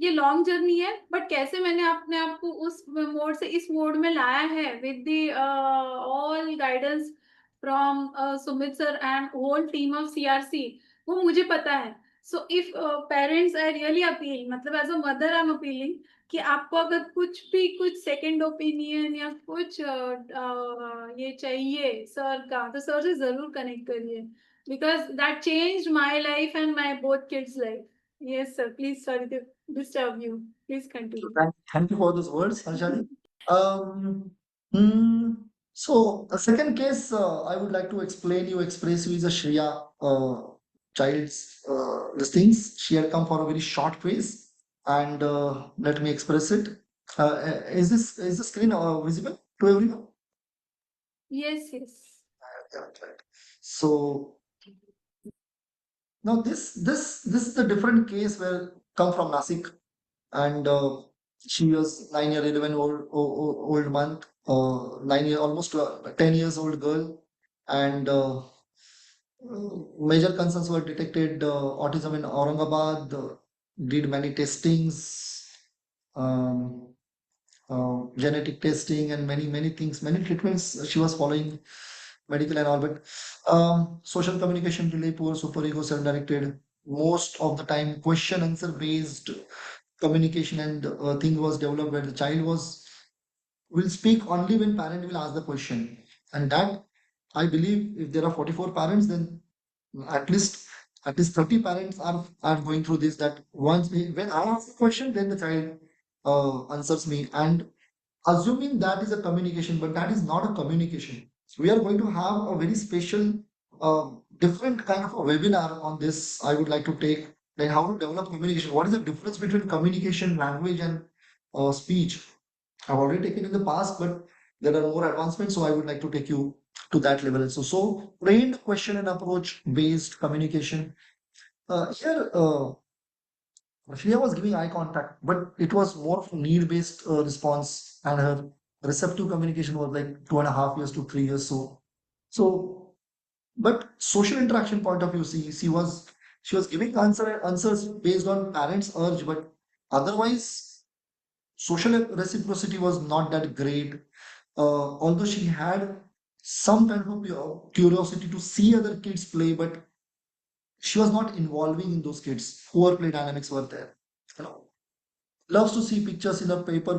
ये लॉन्ग जर्नी है, बट कैसे मैंने अपने आप को उस मोड से इस मोड में लाया है with the all guidance from Sumit sir and whole team of CRC, वो मुझे पता है। So if parents I really appeal, मतलब as a mother I am appealing कि आपको अगर कुछ भी कुछ सेकंड ओपिनियन या कुछ ये चाहिए सर का, तो सर से जरूर कनेक्ट करिए, because that changed my life and my both kids life. Yes sir, please, sorry to disturb you, please So continue. thank you for those words, Anshali. Um, mm, so a second case I would like to express you is a Shreya child's these things. She had come for a very short phase, and let me express it. Is the screen visible to everyone? Yes, yes. Yeah, right. So now this is a different case where come from Nasik, and she was 9 year 11 old month, 9 year almost 10 years old girl, and major concerns were detected, autism in Aurangabad, did many testings, um, genetic testing and many things, many treatments she was following, medical and all, but social communication really poor, super ego, self-directed, most of the time question answer based communication, and thing was developed where the child was will speak only when parent will ask the question, and that I believe if there are 44 parents, then at least at least 30 parents are going through this, that when I ask the question, then the child answers me, and assuming that is a communication, but that is not a communication. So we are going to have a very special, different kind of a webinar on this. I would like to take, like how to develop communication. What is the difference between communication, language, and speech? I've already taken in the past, but there are more advancements. So I would like to take you to that level. So trained question and approach based communication. Here, Shreya was giving eye contact, but it was more of a need-based response, and her receptive communication was like 2.5 years to 3 years. But social interaction point of view, see, she was giving answers based on parents' urge, but otherwise, social reciprocity was not that great. Although she had some kind of curiosity to see other kids play, but she was not involving in those kids. Poor play dynamics were there. You know, loves to see pictures in a paper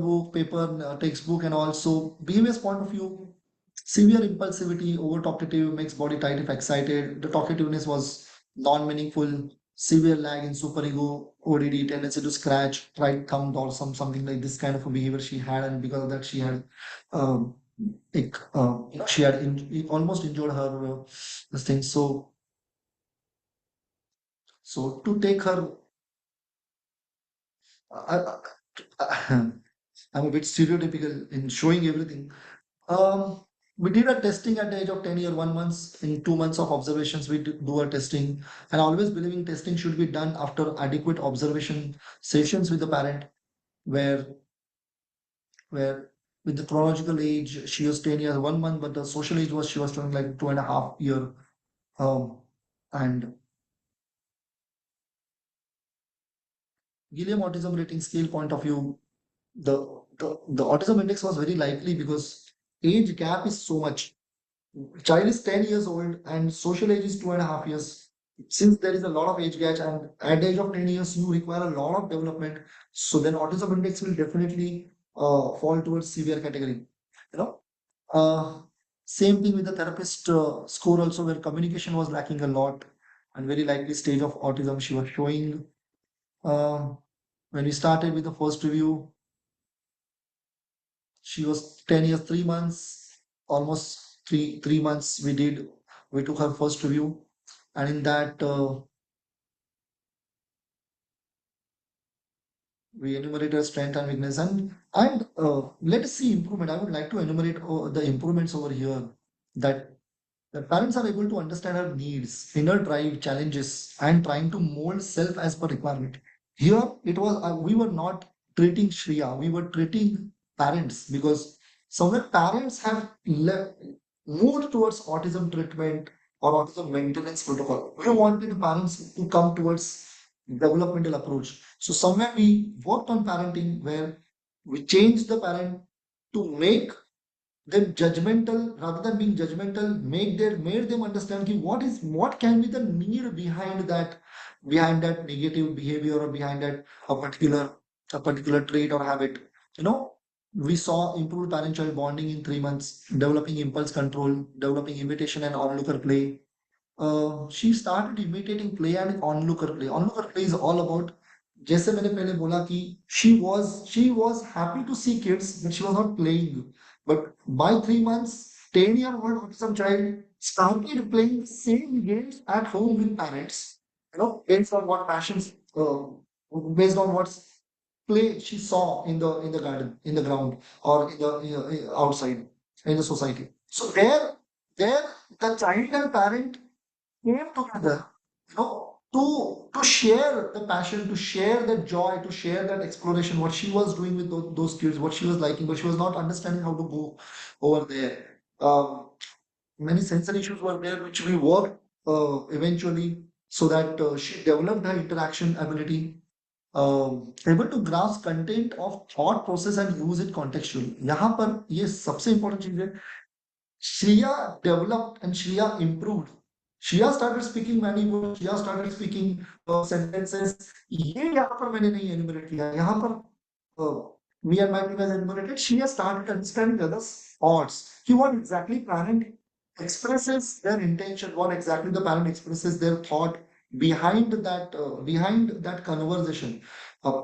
textbook, and also behavior's point of view, severe impulsivity, over talkative, makes body tight if excited. The talkativeness was non-meaningful, severe lag in superego, ODD, tendency to scratch, right thumb or something like this kind of a behavior she had, and because of that she had um, she had almost injured her this thing. So to take her, I, I'm a bit stereotypical in showing everything. Um, we did a testing at the age of 10 year, 1 month. In 2 months of observations, we do a testing. And always believing testing should be done after adequate observation sessions with the parent, where where with the chronological age, she was 10 years, 1 month, but the social age was she was showing like 2.5 year. Um, and Gilliam autism rating scale point of view, the autism index was very likely because age gap is so much. Child is 10 years old and social age is 2.5 years. Since there is a lot of age gap, and at the age of 10 years, you require a lot of development. So then autism index will definitely fall towards severe category. You know, uh, same thing with the therapist score also, where communication was lacking a lot, and very likely stage of autism she was showing. Uh, when we started with the first review, she was 10 years, 3 months, almost 3 months. We took her first review, and in that we enumerated her strength and weakness, and let us see improvement. I would like to enumerate the improvements over here, that the parents are able to understand her needs, inner drive, challenges, and trying to mold self as per requirement. Here, it was we were not treating Shriya, we were treating parents, because somewhere parents have moved towards autism treatment or autism maintenance protocol. We wanted parents to come towards developmental approach. So somewhere we worked on parenting where we changed the parent to make them judgmental rather than being judgmental, made them understand ki what can be the need behind that negative behavior or behind that a particular trait or habit. You know, we saw improved parent-child bonding in 3 months, developing impulse control, developing imitation and onlooker play. She started imitating play and onlooker play. Onlooker play is all about, जैसे मैंने पहले बोला कि she was happy to see kids, but she was not playing. But by 3 months, 10-year-old autism child started playing the same games at home with parents. You know, based on what passions, based on what play she saw in the garden, in the ground, or outside in the society. So there the child and parent came together, to share the passion, to share that joy, to share that exploration, what she was doing with those kids, what she was liking, but she was not understanding how to go over there. Many sensory issues were there, which we worked eventually, so that she developed her interaction ability, able to grasp content of thought process and use it contextually. यहाँ पर ये सबसे important चीज है. Shreya developed and Shreya improved. Shreya started speaking many words. Shreya started speaking sentences. ये यहाँ पर मैंने नहीं enumerate किया. यहाँ पर me and my team has enumerated. Shreya started understanding others' thoughts. कि what exactly parent expresses their intention, what exactly the parent expresses their thought behind that conversation. Uh,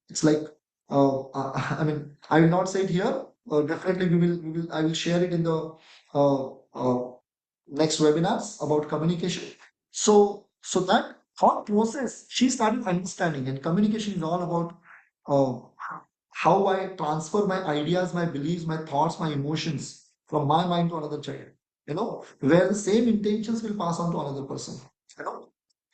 it's like I mean, I will not say it here. Definitely, we will. I will share it in the uh, uh, next webinars about communication. So that thought process, she started understanding, and communication is all about how I transfer my ideas, my beliefs, my thoughts, my emotions from my mind to another child. Where the same intentions will pass on to another person. You know,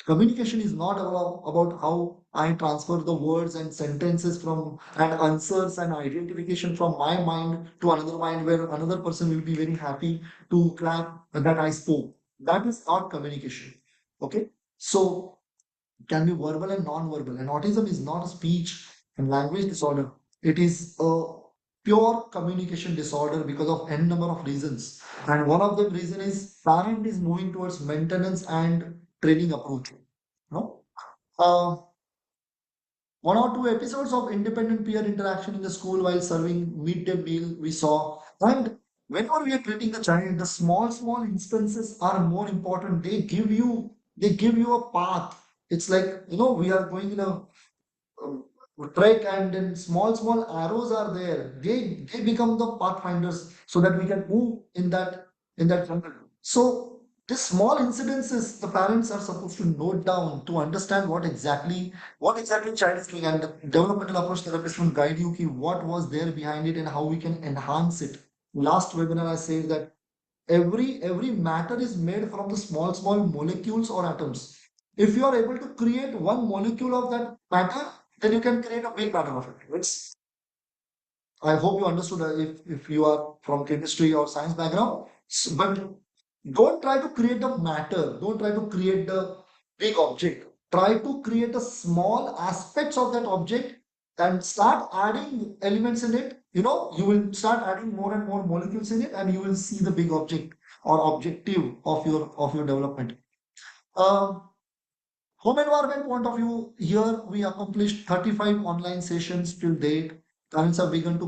communication is not about how I transfer the words and sentences from and answers and identification from my mind to another mind, where another person will be very happy to clap that I spoke. That is not communication. Okay. So it can be verbal and non-verbal. And autism is not a speech and language disorder. It is a pure communication disorder because of n number of reasons. And one of the reason is parent is moving towards maintenance and training approach. No? Uh, 1 or 2 episodes of independent peer interaction in the school while serving midday meal we saw. And whenever we are treating the child, the small instances are more important. They give you a path. It's like, we are going in a um, trek, and then small arrows are there. They become the pathfinders so that we can move in that jungle. So these small incidences the parents are supposed to note down to understand what exactly child is doing, and the developmental approach therapist will guide you ki what was there behind it and how we can enhance it. Last webinar I said that every matter is made from the small molecules or atoms. If you are able to create one molecule of that matter, then you can create a big matter of it. I hope you understood if you are from chemistry or science background. But don't try to create the matter. Don't try to create the big object. Try to create the small aspects of that object and start adding elements in it. You will start adding more and more molecules in it, and you will see the big object or objective of your development. Um, Home environment point of view, here we accomplished 35 online sessions till date. Parents have begun to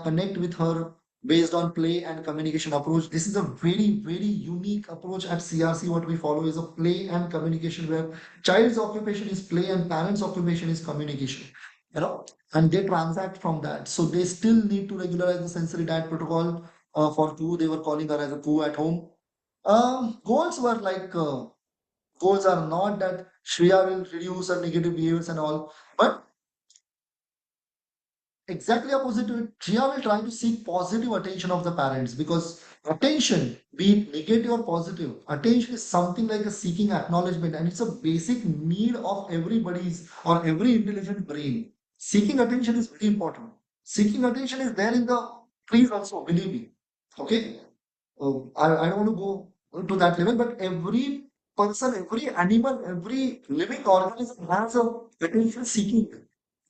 connect with her based on play and communication approach. This is a very, very unique approach at CRC. What we follow is a play and communication, where child's occupation is play and parents' occupation is communication. And they transact from that. So they still need to regularize the sensory diet protocol for Ku. They were calling her as a Ku at home. Goals were like goals are not that Shreya will reduce her negative behaviors and all, but exactly opposite to it, Shreya will try to seek positive attention of the parents, because attention, be it negative or positive, attention is something like a seeking acknowledgement, and it's a basic need of everybody's or every intelligent brain. Seeking attention is very important. seeking attention is there in the trees also, believe me. Okay. I don't want to go to that level, but every person, every animal, every living organism has a attention seeking.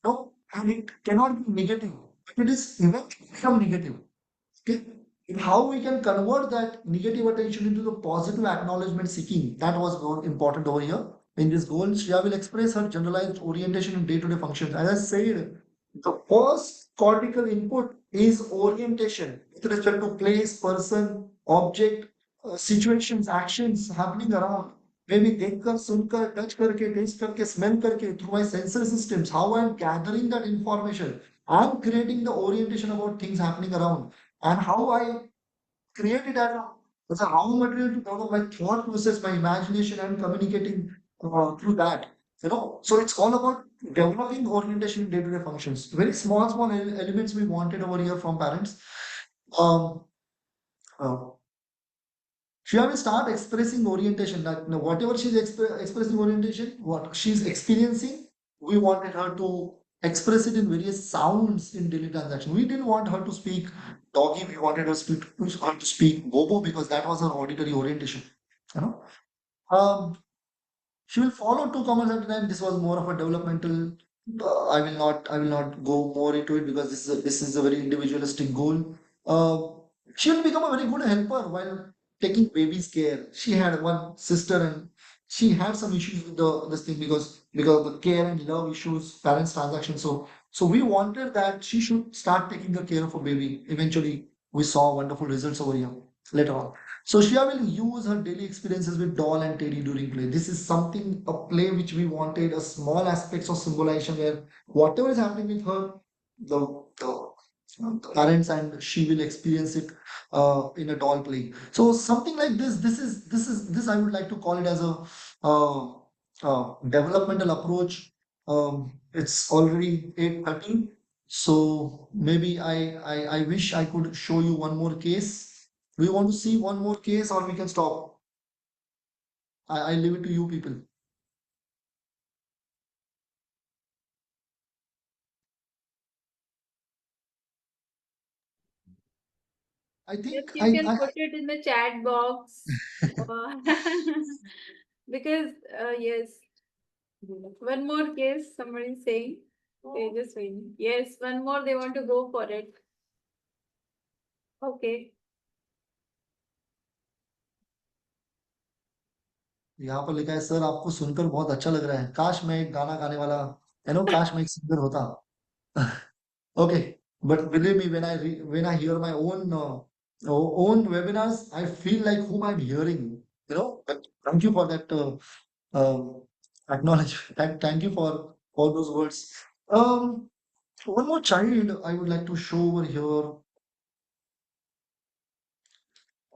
No, and it cannot be negative. It is eventually become negative. Okay. And how we can convert that negative attention into the positive acknowledgement seeking, that was more important over here. In this goal, Shreya will express her generalized orientation in day-to-day functions. As I said, the first cortical input is orientation with respect to place, person, object, situations, actions happening around. Maybe देखकर, सुनकर, touch करके, taste करके, smell करके, through my sensory systems, how I'm gathering that information. I'm creating the orientation about things happening around, and how I create it as a raw material to develop my thought process, my imagination, and communicating through that. So it's all about developing orientation in day-to-day functions. Very small, small elements we wanted over here from parents. Um, uh, she will start expressing orientation. That whatever she's expressing orientation, what she's experiencing, we wanted her to express it in various sounds in daily transaction. We didn't want her to speak doggy. We wanted her to speak bobo because that was her auditory orientation. You know. Um, she will follow two commas at a time. This was more of a developmental. I will not go more into it because this is a very individualistic goal. Uh, she will become a very good helper while taking baby's care. She had one sister and she had some issues with the this thing because of the care and love issues, parents transaction. So we wanted that she should start taking the care of a baby. Eventually, we saw wonderful results over here later on. So Shia will use her daily experiences with doll and teddy during play. This is something, a play which we wanted, a small aspects of symbolization where whatever is happening with her, the parents and she will experience it in a doll play. So something like this. This I would like to call it as a developmental approach. It's already 8:30, so maybe I wish I could show you one more case. Do you want to see one more case or we can stop? I leave it to you people. I Yes, think you can put it in the chat box. Uh, because, yes, one more case, somebody is saying. Okay, just wait. Yes, one more, they want to go for it. Okay. यहाँ पर लिखा है sir आपको सुनकर बहुत अच्छा लग रहा है काश मैं एक गाना गाने वाला काश मैं एक सिंगर होता Okay, but believe me, when I hear my own webinars, I feel like whom I'm hearing. But thank you for that acknowledge. Thank you for those words. Um, one more child I would like to show over here.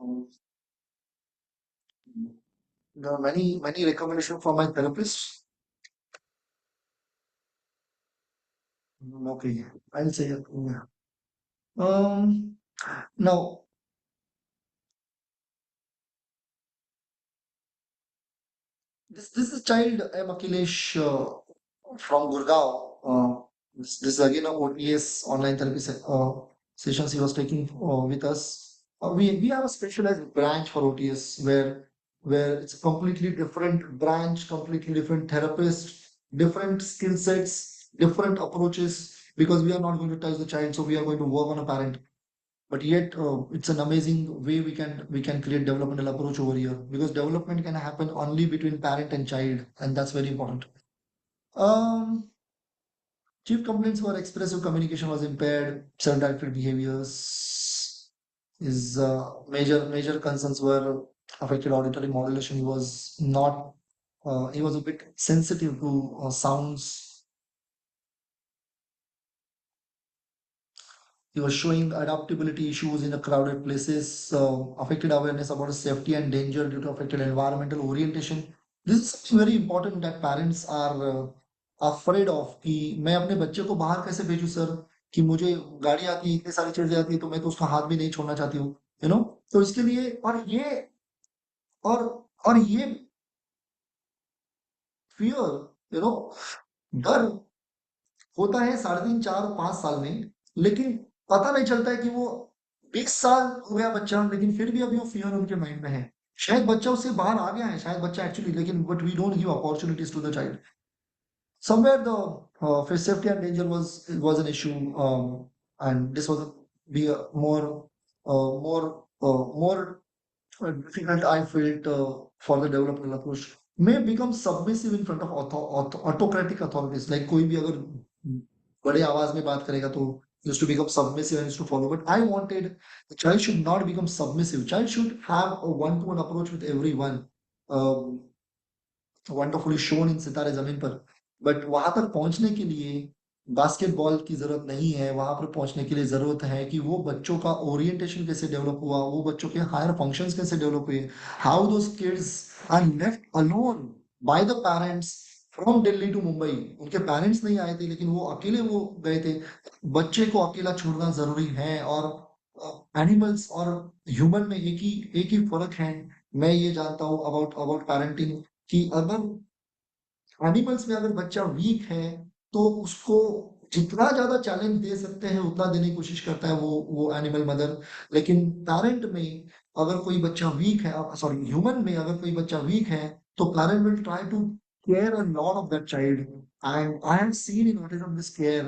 Um, there are many recommendations from my therapist. Okay, I'll say it. Yeah. Now this is child M. Akhilesh from Gurgaon. This is again a OTS online therapy sessions he was taking with us. We have a specialized branch for OTS where it's a completely different branch, completely different therapist, different skill sets, different approaches because we are not going to touch the child, so we are going to work on a parent. But yet it's an amazing way we can create developmental approach over here because development can happen only between parent and child, and that's very important. um Chief complaints were expressive communication was impaired, self-directed behaviors. His major concerns were affected auditory modulation. He was a bit sensitive to sounds. He was showing adaptability issues in a crowded places, affected awareness about safety and danger due to affected environmental orientation. This is something very important that parents are afraid of कि मैं अपने बच्चे को बाहर कैसे भेजूं sir कि मुझे गाड़ी आती है इतनी सारी चीजें आती है तो मैं तो उसका हाथ भी नहीं छोड़ना चाहती हूँ तो इसके लिए और और ये फियर डर होता है 3.5 4 5 साल में लेकिन पता नहीं चलता है कि वो 20 साल हो गया बच्चा, लेकिन फिर भी अभी वो फियर उनके माइंड में है। शायद बच्चा उससे बाहर आ गया है, शायद बच्चा एक्चुअली, लेकिन but we don't give opportunities to the child. Somewhere the safety and danger was an issue, and this was be a more difficult I felt for the developmental approach. May become submissive in front of autocratic authorities. Like कोई भी अगर बड़े आवाज में बात करेगा तो used to become submissive and used to follow. But I wanted the child should not become submissive. Child should have a one-to-one approach with everyone. Um, wonderfully shown in सितारे जमीन पर। बट वहां तक पहुंचने के लिए बास्केटबॉल की जरूरत नहीं है, वहां पर पहुंचने के लिए जरूरत है कि वो बच्चों का ओरिएंटेशन कैसे डेवलप हुआ, वो बच्चों के हायर फंक्शंस कैसे डेवलप हुए, how those kids are left alone by the parents from Delhi to Mumbai. उनके पेरेंट्स नहीं आए थे, लेकिन वो अकेले वो गए थे। बच्चे को अकेला छोड़ना जरूरी है। और एनिमल्स और ह्यूमन में एक ही फर्क है। मैं ये जानता हूँ अबाउट अबाउट पेरेंटिंग कि अगर एनिमल्स में अगर बच्चा वीक है तो उसको जितना ज्यादा चैलेंज दे सकते हैं उतना देने की कोशिश करता है वो एनिमल मदर। लेकिन पेरेंट में अगर कोई बच्चा वीक है, सॉरी ह्यूमन में अगर कोई बच्चा वीक है, तो parent will try to care a lot of that child. And I have seen in autism this care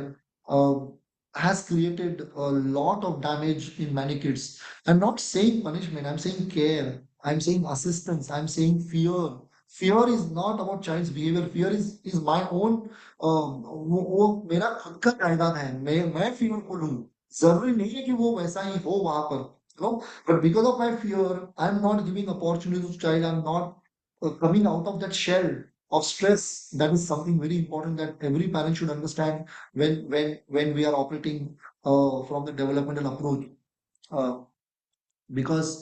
has created a lot of damage in many kids. I'm not saying punishment, I'm saying care, I'm saying assistance, I'm saying fear. Fear is not about child's behavior. Fear is my own वो मेरा खुद का जायदाद है। मैं fearful हूँ। जरूरी नहीं है कि वो वैसा ही हो वहां पर, you know, but because of my fear I'm not giving opportunity to child, I'm not coming out of that shell of stress. That is something very important that every parent should understand when we are operating from the developmental approach. Uh, because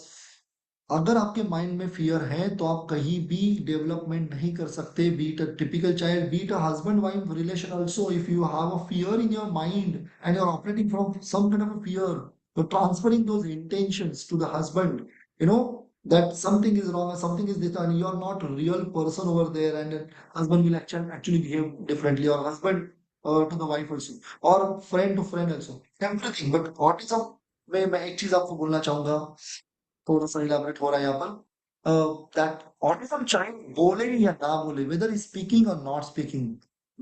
अगर आपके mind में fear है तो आप कहीं भी development नहीं कर सकते। Be it a typical child, be it a husband wife relation also, if you have a fear in your mind and you are operating from some kind of a fear, you transferring those intentions to the husband, you know, that something is wrong or something is this and you are not a real person over there, and then husband will actually behave differently, or husband to the wife also, or friend to friend also, everything. But autism में मैं एक चीज आपको बोलना चाहूंगा, थोड़ा सा elaborate हो रहा है यहाँ पर, दैट ऑटिज्म चाइल्ड बोले या ना बोले, whether is speaking or not speaking,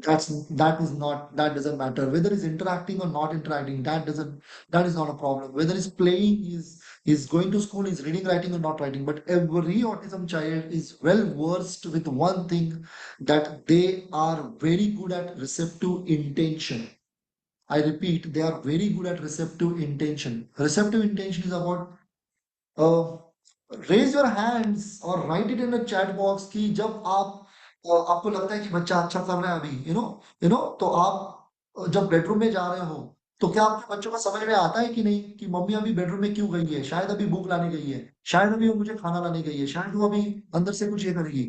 that's that is not, that doesn't matter. Whether is interacting or not interacting, that is not a problem. Whether is playing, is going to school, is reading writing or not writing. But every autism child is well versed with one thing, that they are very good at receptive intention. I repeat, they are very good at receptive intention. Receptive intention is about raise your hands और write it in the chat box कि जब आप आपको लगता है कि बच्चा अच्छा कर रहा है अभी, यू नो, तो आप जब बेडरूम में जा रहे हो, तो क्या आपके बच्चों को समझ में आता है कि नहीं कि मम्मी अभी बेडरूम में क्यों गई है? शायद अभी भूख लाने गई है, शायद अभी वो मुझे खाना लाने गई है, शायद वो अभी अंदर से कुछ ये करेगी।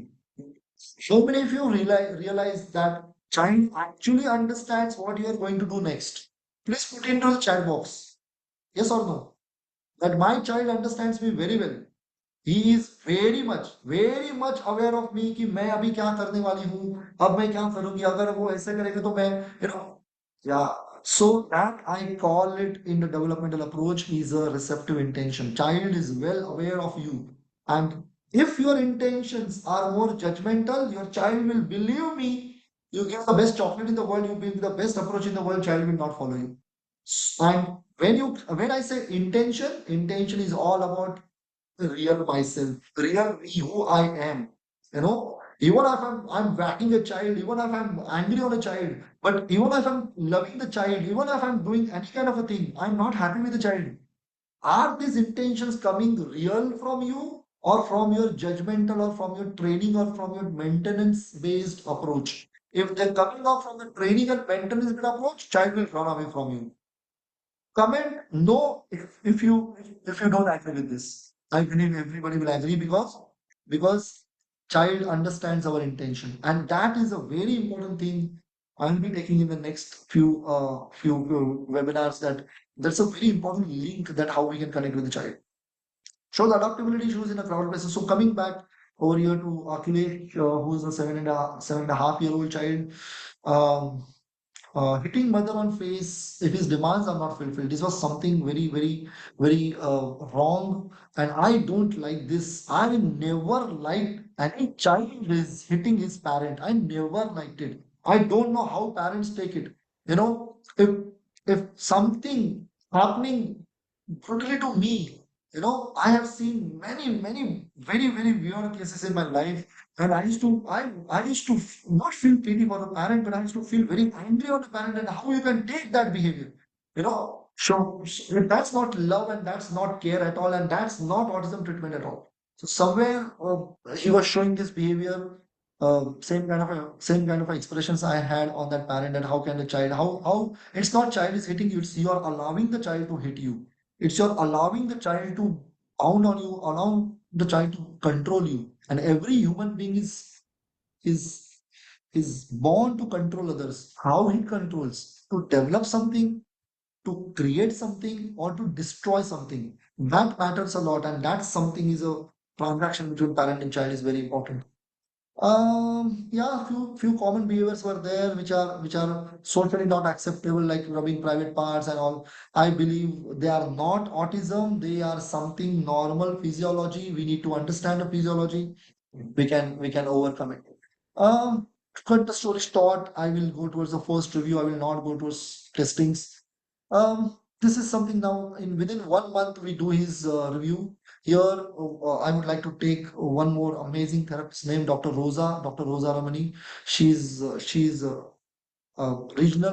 So many of you realize that child actually understands what you are going to do next. Please put into the chat box. Yes or no? That my child understands me very well. He is very much aware of me कि मैं अभी क्या करने वाली हूँ, अब मैं क्या करूंगी, अगर वो ऐसे करेगा तो मैं, you know, yeah. So that I call it in the developmental approach is a receptive intention. Child is well aware of you, and if your intentions are more judgmental, your child will, believe me, you give the best chocolate in the world, you give the best approach in the world, child will not follow you. And when I say intention is all about real myself, real me, who I am. You know, even if I'm whacking a child, even if I'm angry on a child, but even if I'm loving the child, even if I'm doing any kind of a thing, I'm not happy with the child. Are these intentions coming real from you, or from your judgmental, or from your training, or from your maintenance based approach? If they're coming out from the training and maintenance based approach, child will run away from you. Comment no if you don't agree with this. I believe everybody will agree, because child understands our intention, and that is a very important thing. I'll be taking in the next few webinars, that that's a very important link, that how we can connect with the child. Shows adaptability issues in a crowded places. So coming back over here to Akhilesh, who's a 7.5 year old child. Um, hitting mother on face if his demands are not fulfilled. This was something very, very, very wrong, and I don't like this. I never liked any child is hitting his parent. I never liked it. I don't know how parents take it. You know, if something happening brutally to me, I have seen many, many very, very weird cases in my life, and I used to not feel pity for the parent, but I used to feel very angry on the parent and how you can take that behavior. So that's not love and that's not care at all, and that's not autism treatment at all. So somewhere he was showing this behavior, same kind of expressions I had on that parent, and how can the child, how it's not child is hitting you, it's you are allowing the child to hit you. It's you're allowing the child to pound on you, allow the child to control you. And every human being is is born to control others. How he controls to develop something, to create something, or to destroy something. That matters a lot, and that something is a transaction between parent and child is very important. Yeah, few common behaviors were there which are socially not acceptable, like rubbing private parts and all. I believe they are not autism, they are something normal physiology. We need to understand the physiology. We can overcome it. To cut the story short, I will go towards the first review. I will not go towards testings. This is something now in within 1 month we do his review. Here, I would like to take one more amazing therapist named Dr. Rosa Ramani. She's regional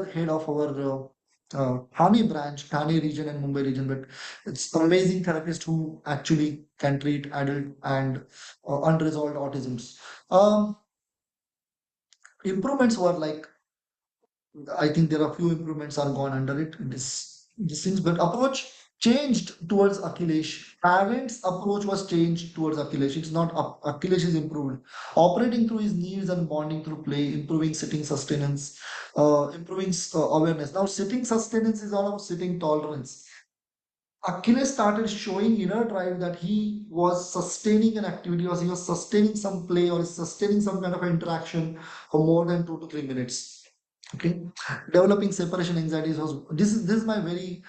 head of our Thane branch, Thane region and Mumbai region. But it's amazing therapist who actually can treat adult and unresolved autisms. Um, Improvements were like, I think there are few improvements are gone under it. This things, but approach changed towards Akhilesh. Parents' approach was changed towards Akhilesh. It's not Akhilesh is improved. Operating through his needs and bonding through play, improving sitting sustenance, improving awareness. Now, sitting sustenance is all about sitting tolerance. Achilles started showing inner drive that he was sustaining an activity, or he was sustaining some play, or sustaining some kind of interaction for more than 2 to 3 minutes. Okay, developing separation anxieties was this is my very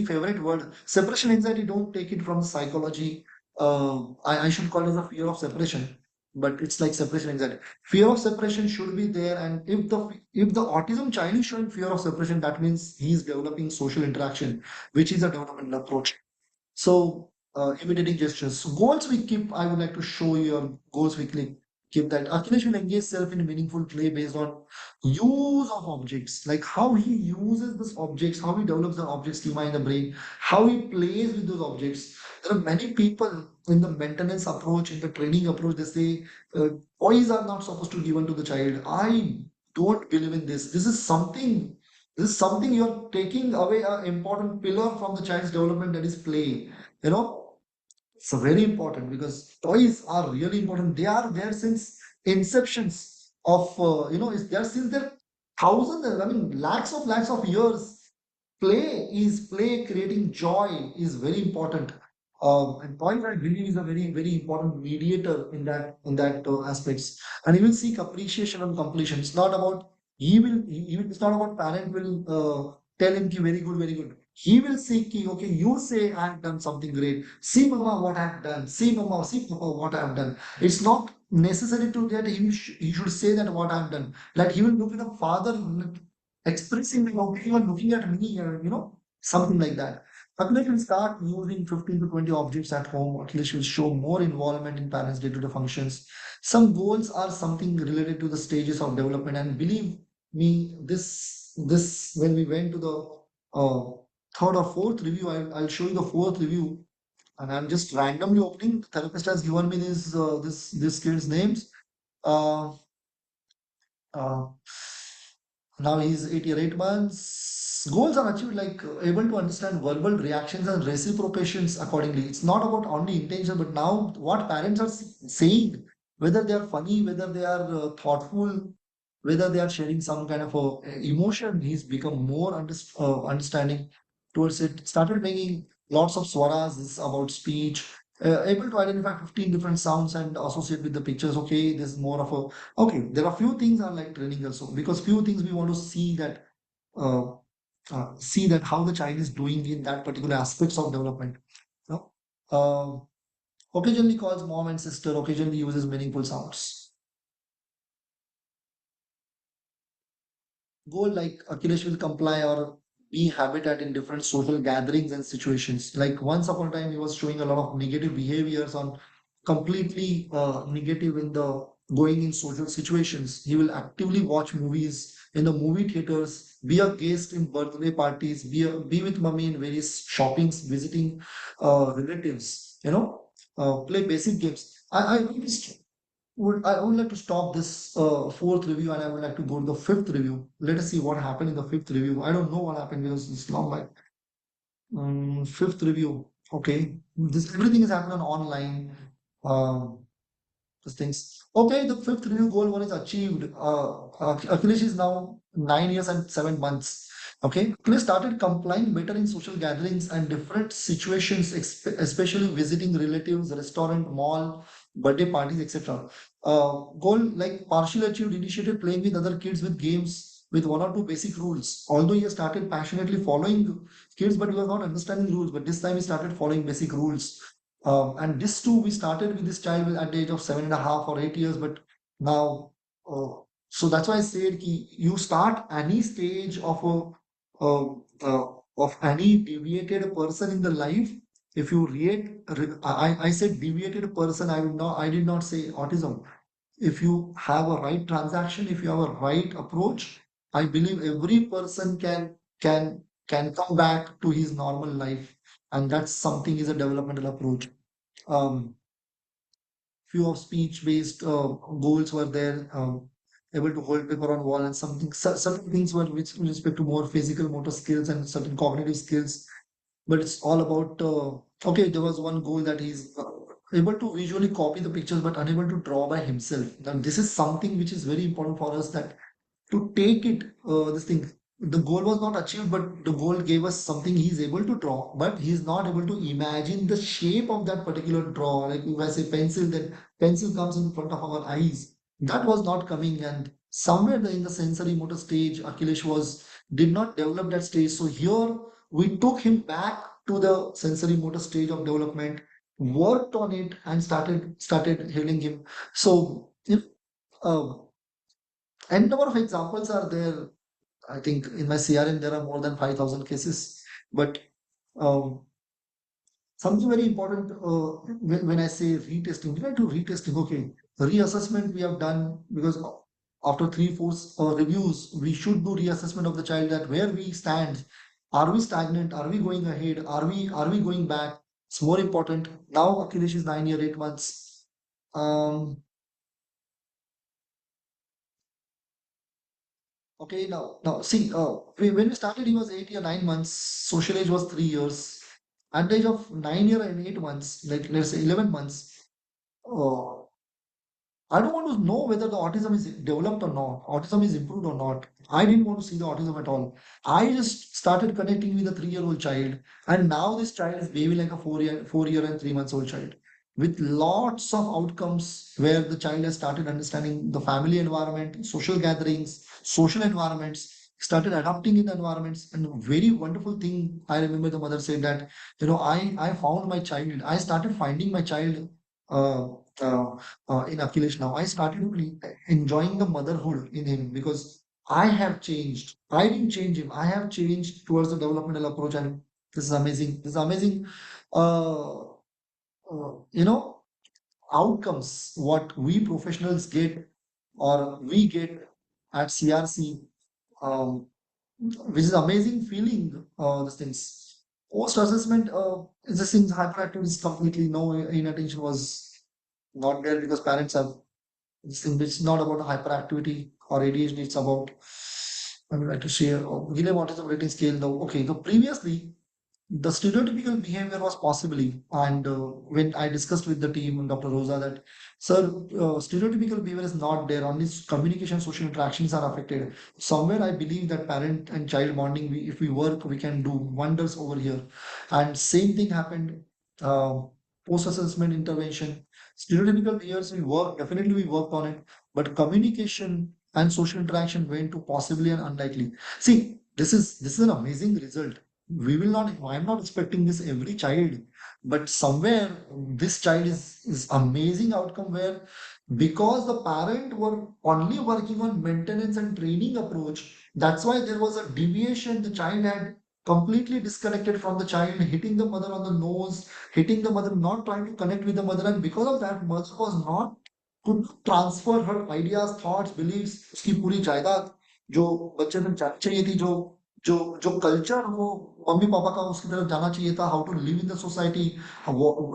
favorite word. Separation anxiety. Don't take it from psychology. I should call it the fear of separation, but it's like separation anxiety. Fear of separation should be there, and if the autism child is showing fear of separation, that means he is developing social interaction, which is a developmental approach. So, imitating gestures. Goals we keep, I would like to show you your goals we keep that. Akhilesh will engage self in meaningful play based on use of objects, like how he uses these objects, how he develops the object schema in the brain, how he plays with those objects. There are many people in the maintenance approach, in the training approach, they say toys are not supposed to be given to the child. I don't believe in this. This is something you're taking away an important pillar from the child's development, that is play. You know, it's very important because toys are really important. They are there since inceptions of, it's there since their thousands, I mean, lakhs of years. Play creating joy is very important. And toys, I believe, is a very, very important mediator in that aspects. And you will seek appreciation and completion. It's not about it's not about parent will tell him ki very good, very good. He will seek ki, okay, you say I have done something great. See mama what I have done. See mama, see papa what I have done. It's not necessary to that he should say that what I have done. Like he will look at the father expressing me, okay, you are looking at me, something like that. Akhilesh will start using 15 to 20 objects at home. Akhilesh will show more involvement in parents' day-to-day functions. Some goals are something related to the stages of development, and believe me, this when we went to the uh, third or fourth review, I'll show you the fourth review, and I'm just randomly opening. The therapist has given me this kid's names. Uh, uh, Now he's 8 year 8 months. Goals are achieved like able to understand verbal reactions and reciprocations accordingly. It's not about only intention, but now what parents are saying, whether they are funny, whether they are thoughtful, whether they are sharing some kind of emotion, he's become more understanding towards it. Started making lots of swaras. This is about speech. able to identify 15 different sounds and associate with the pictures. Okay, this is more of a, okay, there are few things are like training also, because few things we want to uh, see that how the child is doing in that particular aspects of development. You know? Occasionally calls mom and sister, occasionally uses meaningful sounds. Goal like Akhilesh will comply or be habitat in different social gatherings and situations. Like once upon a time, he was showing a lot of negative behaviors on completely negative in the going in social situations. He will actively watch movies in the movie theaters, be a guest in birthday parties, be with mommy in various shoppings, visiting relatives, play basic games. I noticed I would like to stop this fourth review and I would like to go to the fifth review. Let us see what happened in the fifth review. I don't know what happened because it's long like fifth review. Okay, this everything is happening online. Um, these things. Okay, the fifth review goal one is achieved. Akhilesh is now 9 years and 7 months. Okay, Akhilesh started complying better in social gatherings and different situations, especially visiting relatives, restaurant, mall, birthday parties, etc. Goal like partially achieved, initiated playing with other kids with games with one or two basic rules. Although he has started passionately following kids, but he was not understanding rules. But this time he started following basic rules, and this too, we started with this child at the age of 7.5 or 8 years, but now, so that's why I said you start any stage of any deviated person in the life. If you I said deviated person. I did not say autism. If you have a right transaction, if you have a right approach, I believe every person can come back to his normal life, and that's something is a developmental approach. um, Few of speech-based goals were there, able to hold paper on wall and something. Certain things were which with respect to more physical motor skills and certain cognitive skills. But it's all about okay. There was one goal that he's able to visually copy the pictures but unable to draw by himself. Now this is something which is very important for us, that to take it this thing, the goal was not achieved, but the goal gave us something he's able to draw, but he's not able to imagine the shape of that particular draw. Like if I say pencil, then pencil comes in front of our eyes. That was not coming, and somewhere in the sensory motor stage, Akhilesh was did not develop that stage. So here we took him back to the sensory motor stage of development, worked on it, and started healing him. So if uh, and number of examples are there. I think in my CRM there are more than 5,000 cases. But um, something very important when I say retesting, we like to retesting. Okay, reassessment we have done, because after three, four reviews, we should do reassessment of the child, that where we stand. Are we stagnant? Are we going ahead? Are we going back? It's more important. Now Akhilesh is 9 year 8 months. Um, Okay, now see, when we started, he was 8 or 9 months. Social age was 3 years. At the age of 9 year and 8 months, like let's say 11 months, uh, I don't want to know whether the autism is developed or not, autism is improved or not. I didn't want to see the autism at all. I just started connecting with a 3 year old child, and now this child is maybe like a 4 year and 3 months old child, with lots of outcomes where the child has started understanding the family environment, social gatherings, social environments, started adapting in the environments. And a very wonderful thing, I remember the mother said that, I found my child. I started finding my child. Uh, uh, in Akhilesh now. I started really enjoying the motherhood in him, because I have changed. I didn't change him. I have changed towards the developmental approach, and this is amazing. This is amazing. Uh, you know, Outcomes what we professionals get or we get at CRC, um, which is amazing feeling. These things. Post assessment, the things hyperactive is completely no inattention was not there, because parents have it's not about hyperactivity or ADHD. It's about, I would like to share Guillain Autism Rating Scale. Now, okay, so previously the stereotypical behavior was possibly, and when I discussed with the team and Dr. Rosa that, sir, stereotypical behavior is not there. Only communication, social interactions are affected. Somewhere I believe that parent and child bonding, if we work, we can do wonders over here. And same thing happened. post-assessment intervention. Stereotypical behaviors definitely we worked on it, but communication and social interaction went to possibly and unlikely. See, this is an amazing result. We will not, I'm not expecting this every child, but somewhere this child is amazing outcome where because the parent were only working on maintenance and training approach, that's why there was a deviation. The child had completely disconnected from the child, hitting the mother on the nose, hitting the mother, not trying to connect with the mother, and because of that, mother was not could not transfer her ideas, thoughts, beliefs, उसकी पूरी जायदाद जो बच्चे में जानी चाहिए थी, जो जो जो कल्चर वो मम्मी पापा का उसकी तरफ जाना चाहिए था, how to live in the society,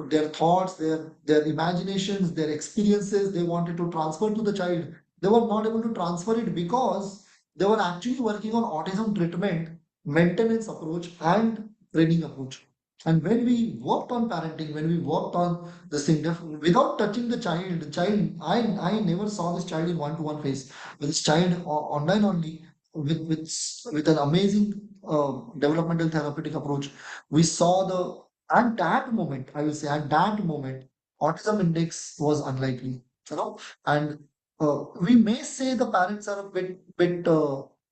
their thoughts, their imaginations, their experiences they wanted to transfer to the child, they were not able to transfer it because they were actually working on autism treatment, maintenance approach and training approach. And when we worked on parenting, when we worked on this thing without touching the child, I never saw this child in one-to-one face. With this child online only, with an amazing developmental therapeutic approach, we saw the at that moment, I will say at that moment, autism index was unlikely, you know, and we may say the parents are a bit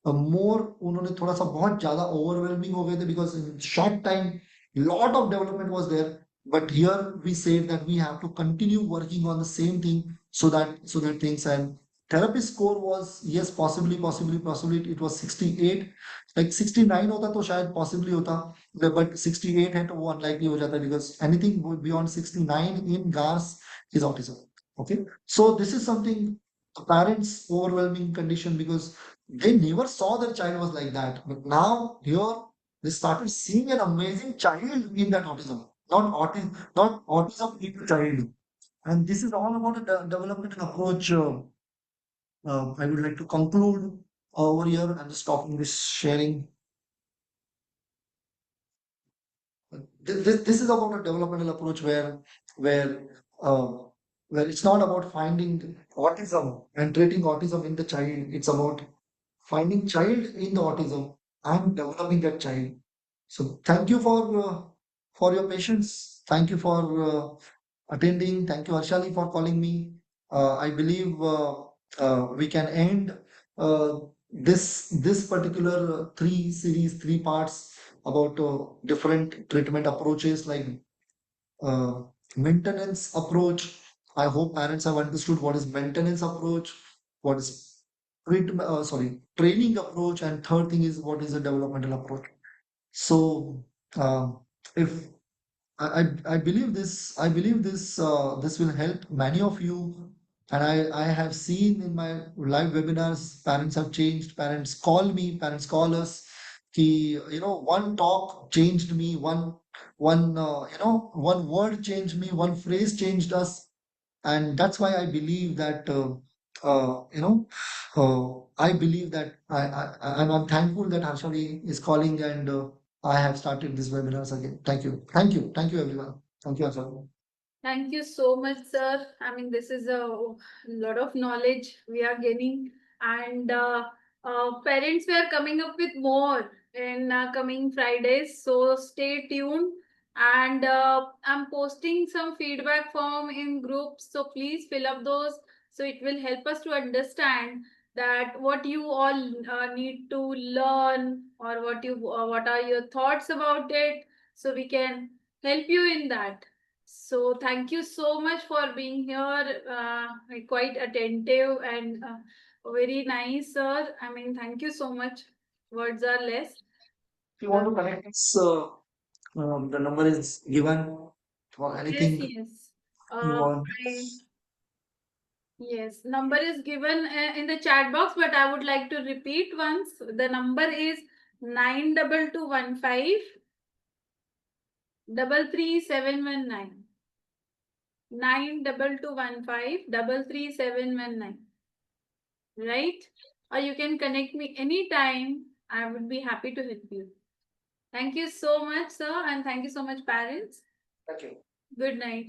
more उन्होंने थोड़ा सा बहुत ज्यादा overwhelming हो गए थे because in short time lot of development was there, but here we say that we have to continue working on the same thing so that things, and therapy score was yes, possibly it was 68, like 69 होता तो शायद possibly होता, but 68 है तो वो unlikely हो जाता है because anything beyond 69 in GARS is autism. Okay, so this is something parents overwhelming condition because they never saw their child was like that, but now here they started seeing an amazing child in that autism, not autism in the child. And this is all about a developmental approach. I would like to conclude over here and stopping this sharing. This is about a developmental approach where uh, where it's not about finding autism and treating autism in the child. It's about finding child in the autism and developing that child. So thank you for your patience. Thank you for attending. Thank you, Arshali, for calling me. I believe we can end this particular three parts about different treatment approaches like uh, maintenance approach. I hope parents have understood what is maintenance approach, what is training approach, and third thing is what is a developmental approach. So uh, if I believe this will help many of you, and I have seen in my live webinars parents have changed, parents call us ki, one talk changed me, one word changed me, one phrase changed us, and that's why I believe that I believe that I'm thankful that Harshali is calling, and I have started this webinars again. Thank you everyone. Thank you, Harshali. Thank you so much, sir. I mean, this is a lot of knowledge we are gaining, and parents were coming up with more in coming Fridays. So stay tuned. And I'm posting some feedback form in groups, so please fill up those. So it will help us to understand that what you all need to learn, or what are your thoughts about it, so we can help you in that. So thank you so much for being here. Quite attentive and very nice, sir. I mean, thank you so much. Words are less. If you want Uh, to connect us, the number is given for yes, anything yes. you want. I Yes, number is given in the chat box, but I would like to repeat once. The number is 92215 33719. 92215 33719. Right? Or you can connect me anytime. I would be happy to help you. Thank you so much, sir, and thank you so much, parents. Thank you. Good night.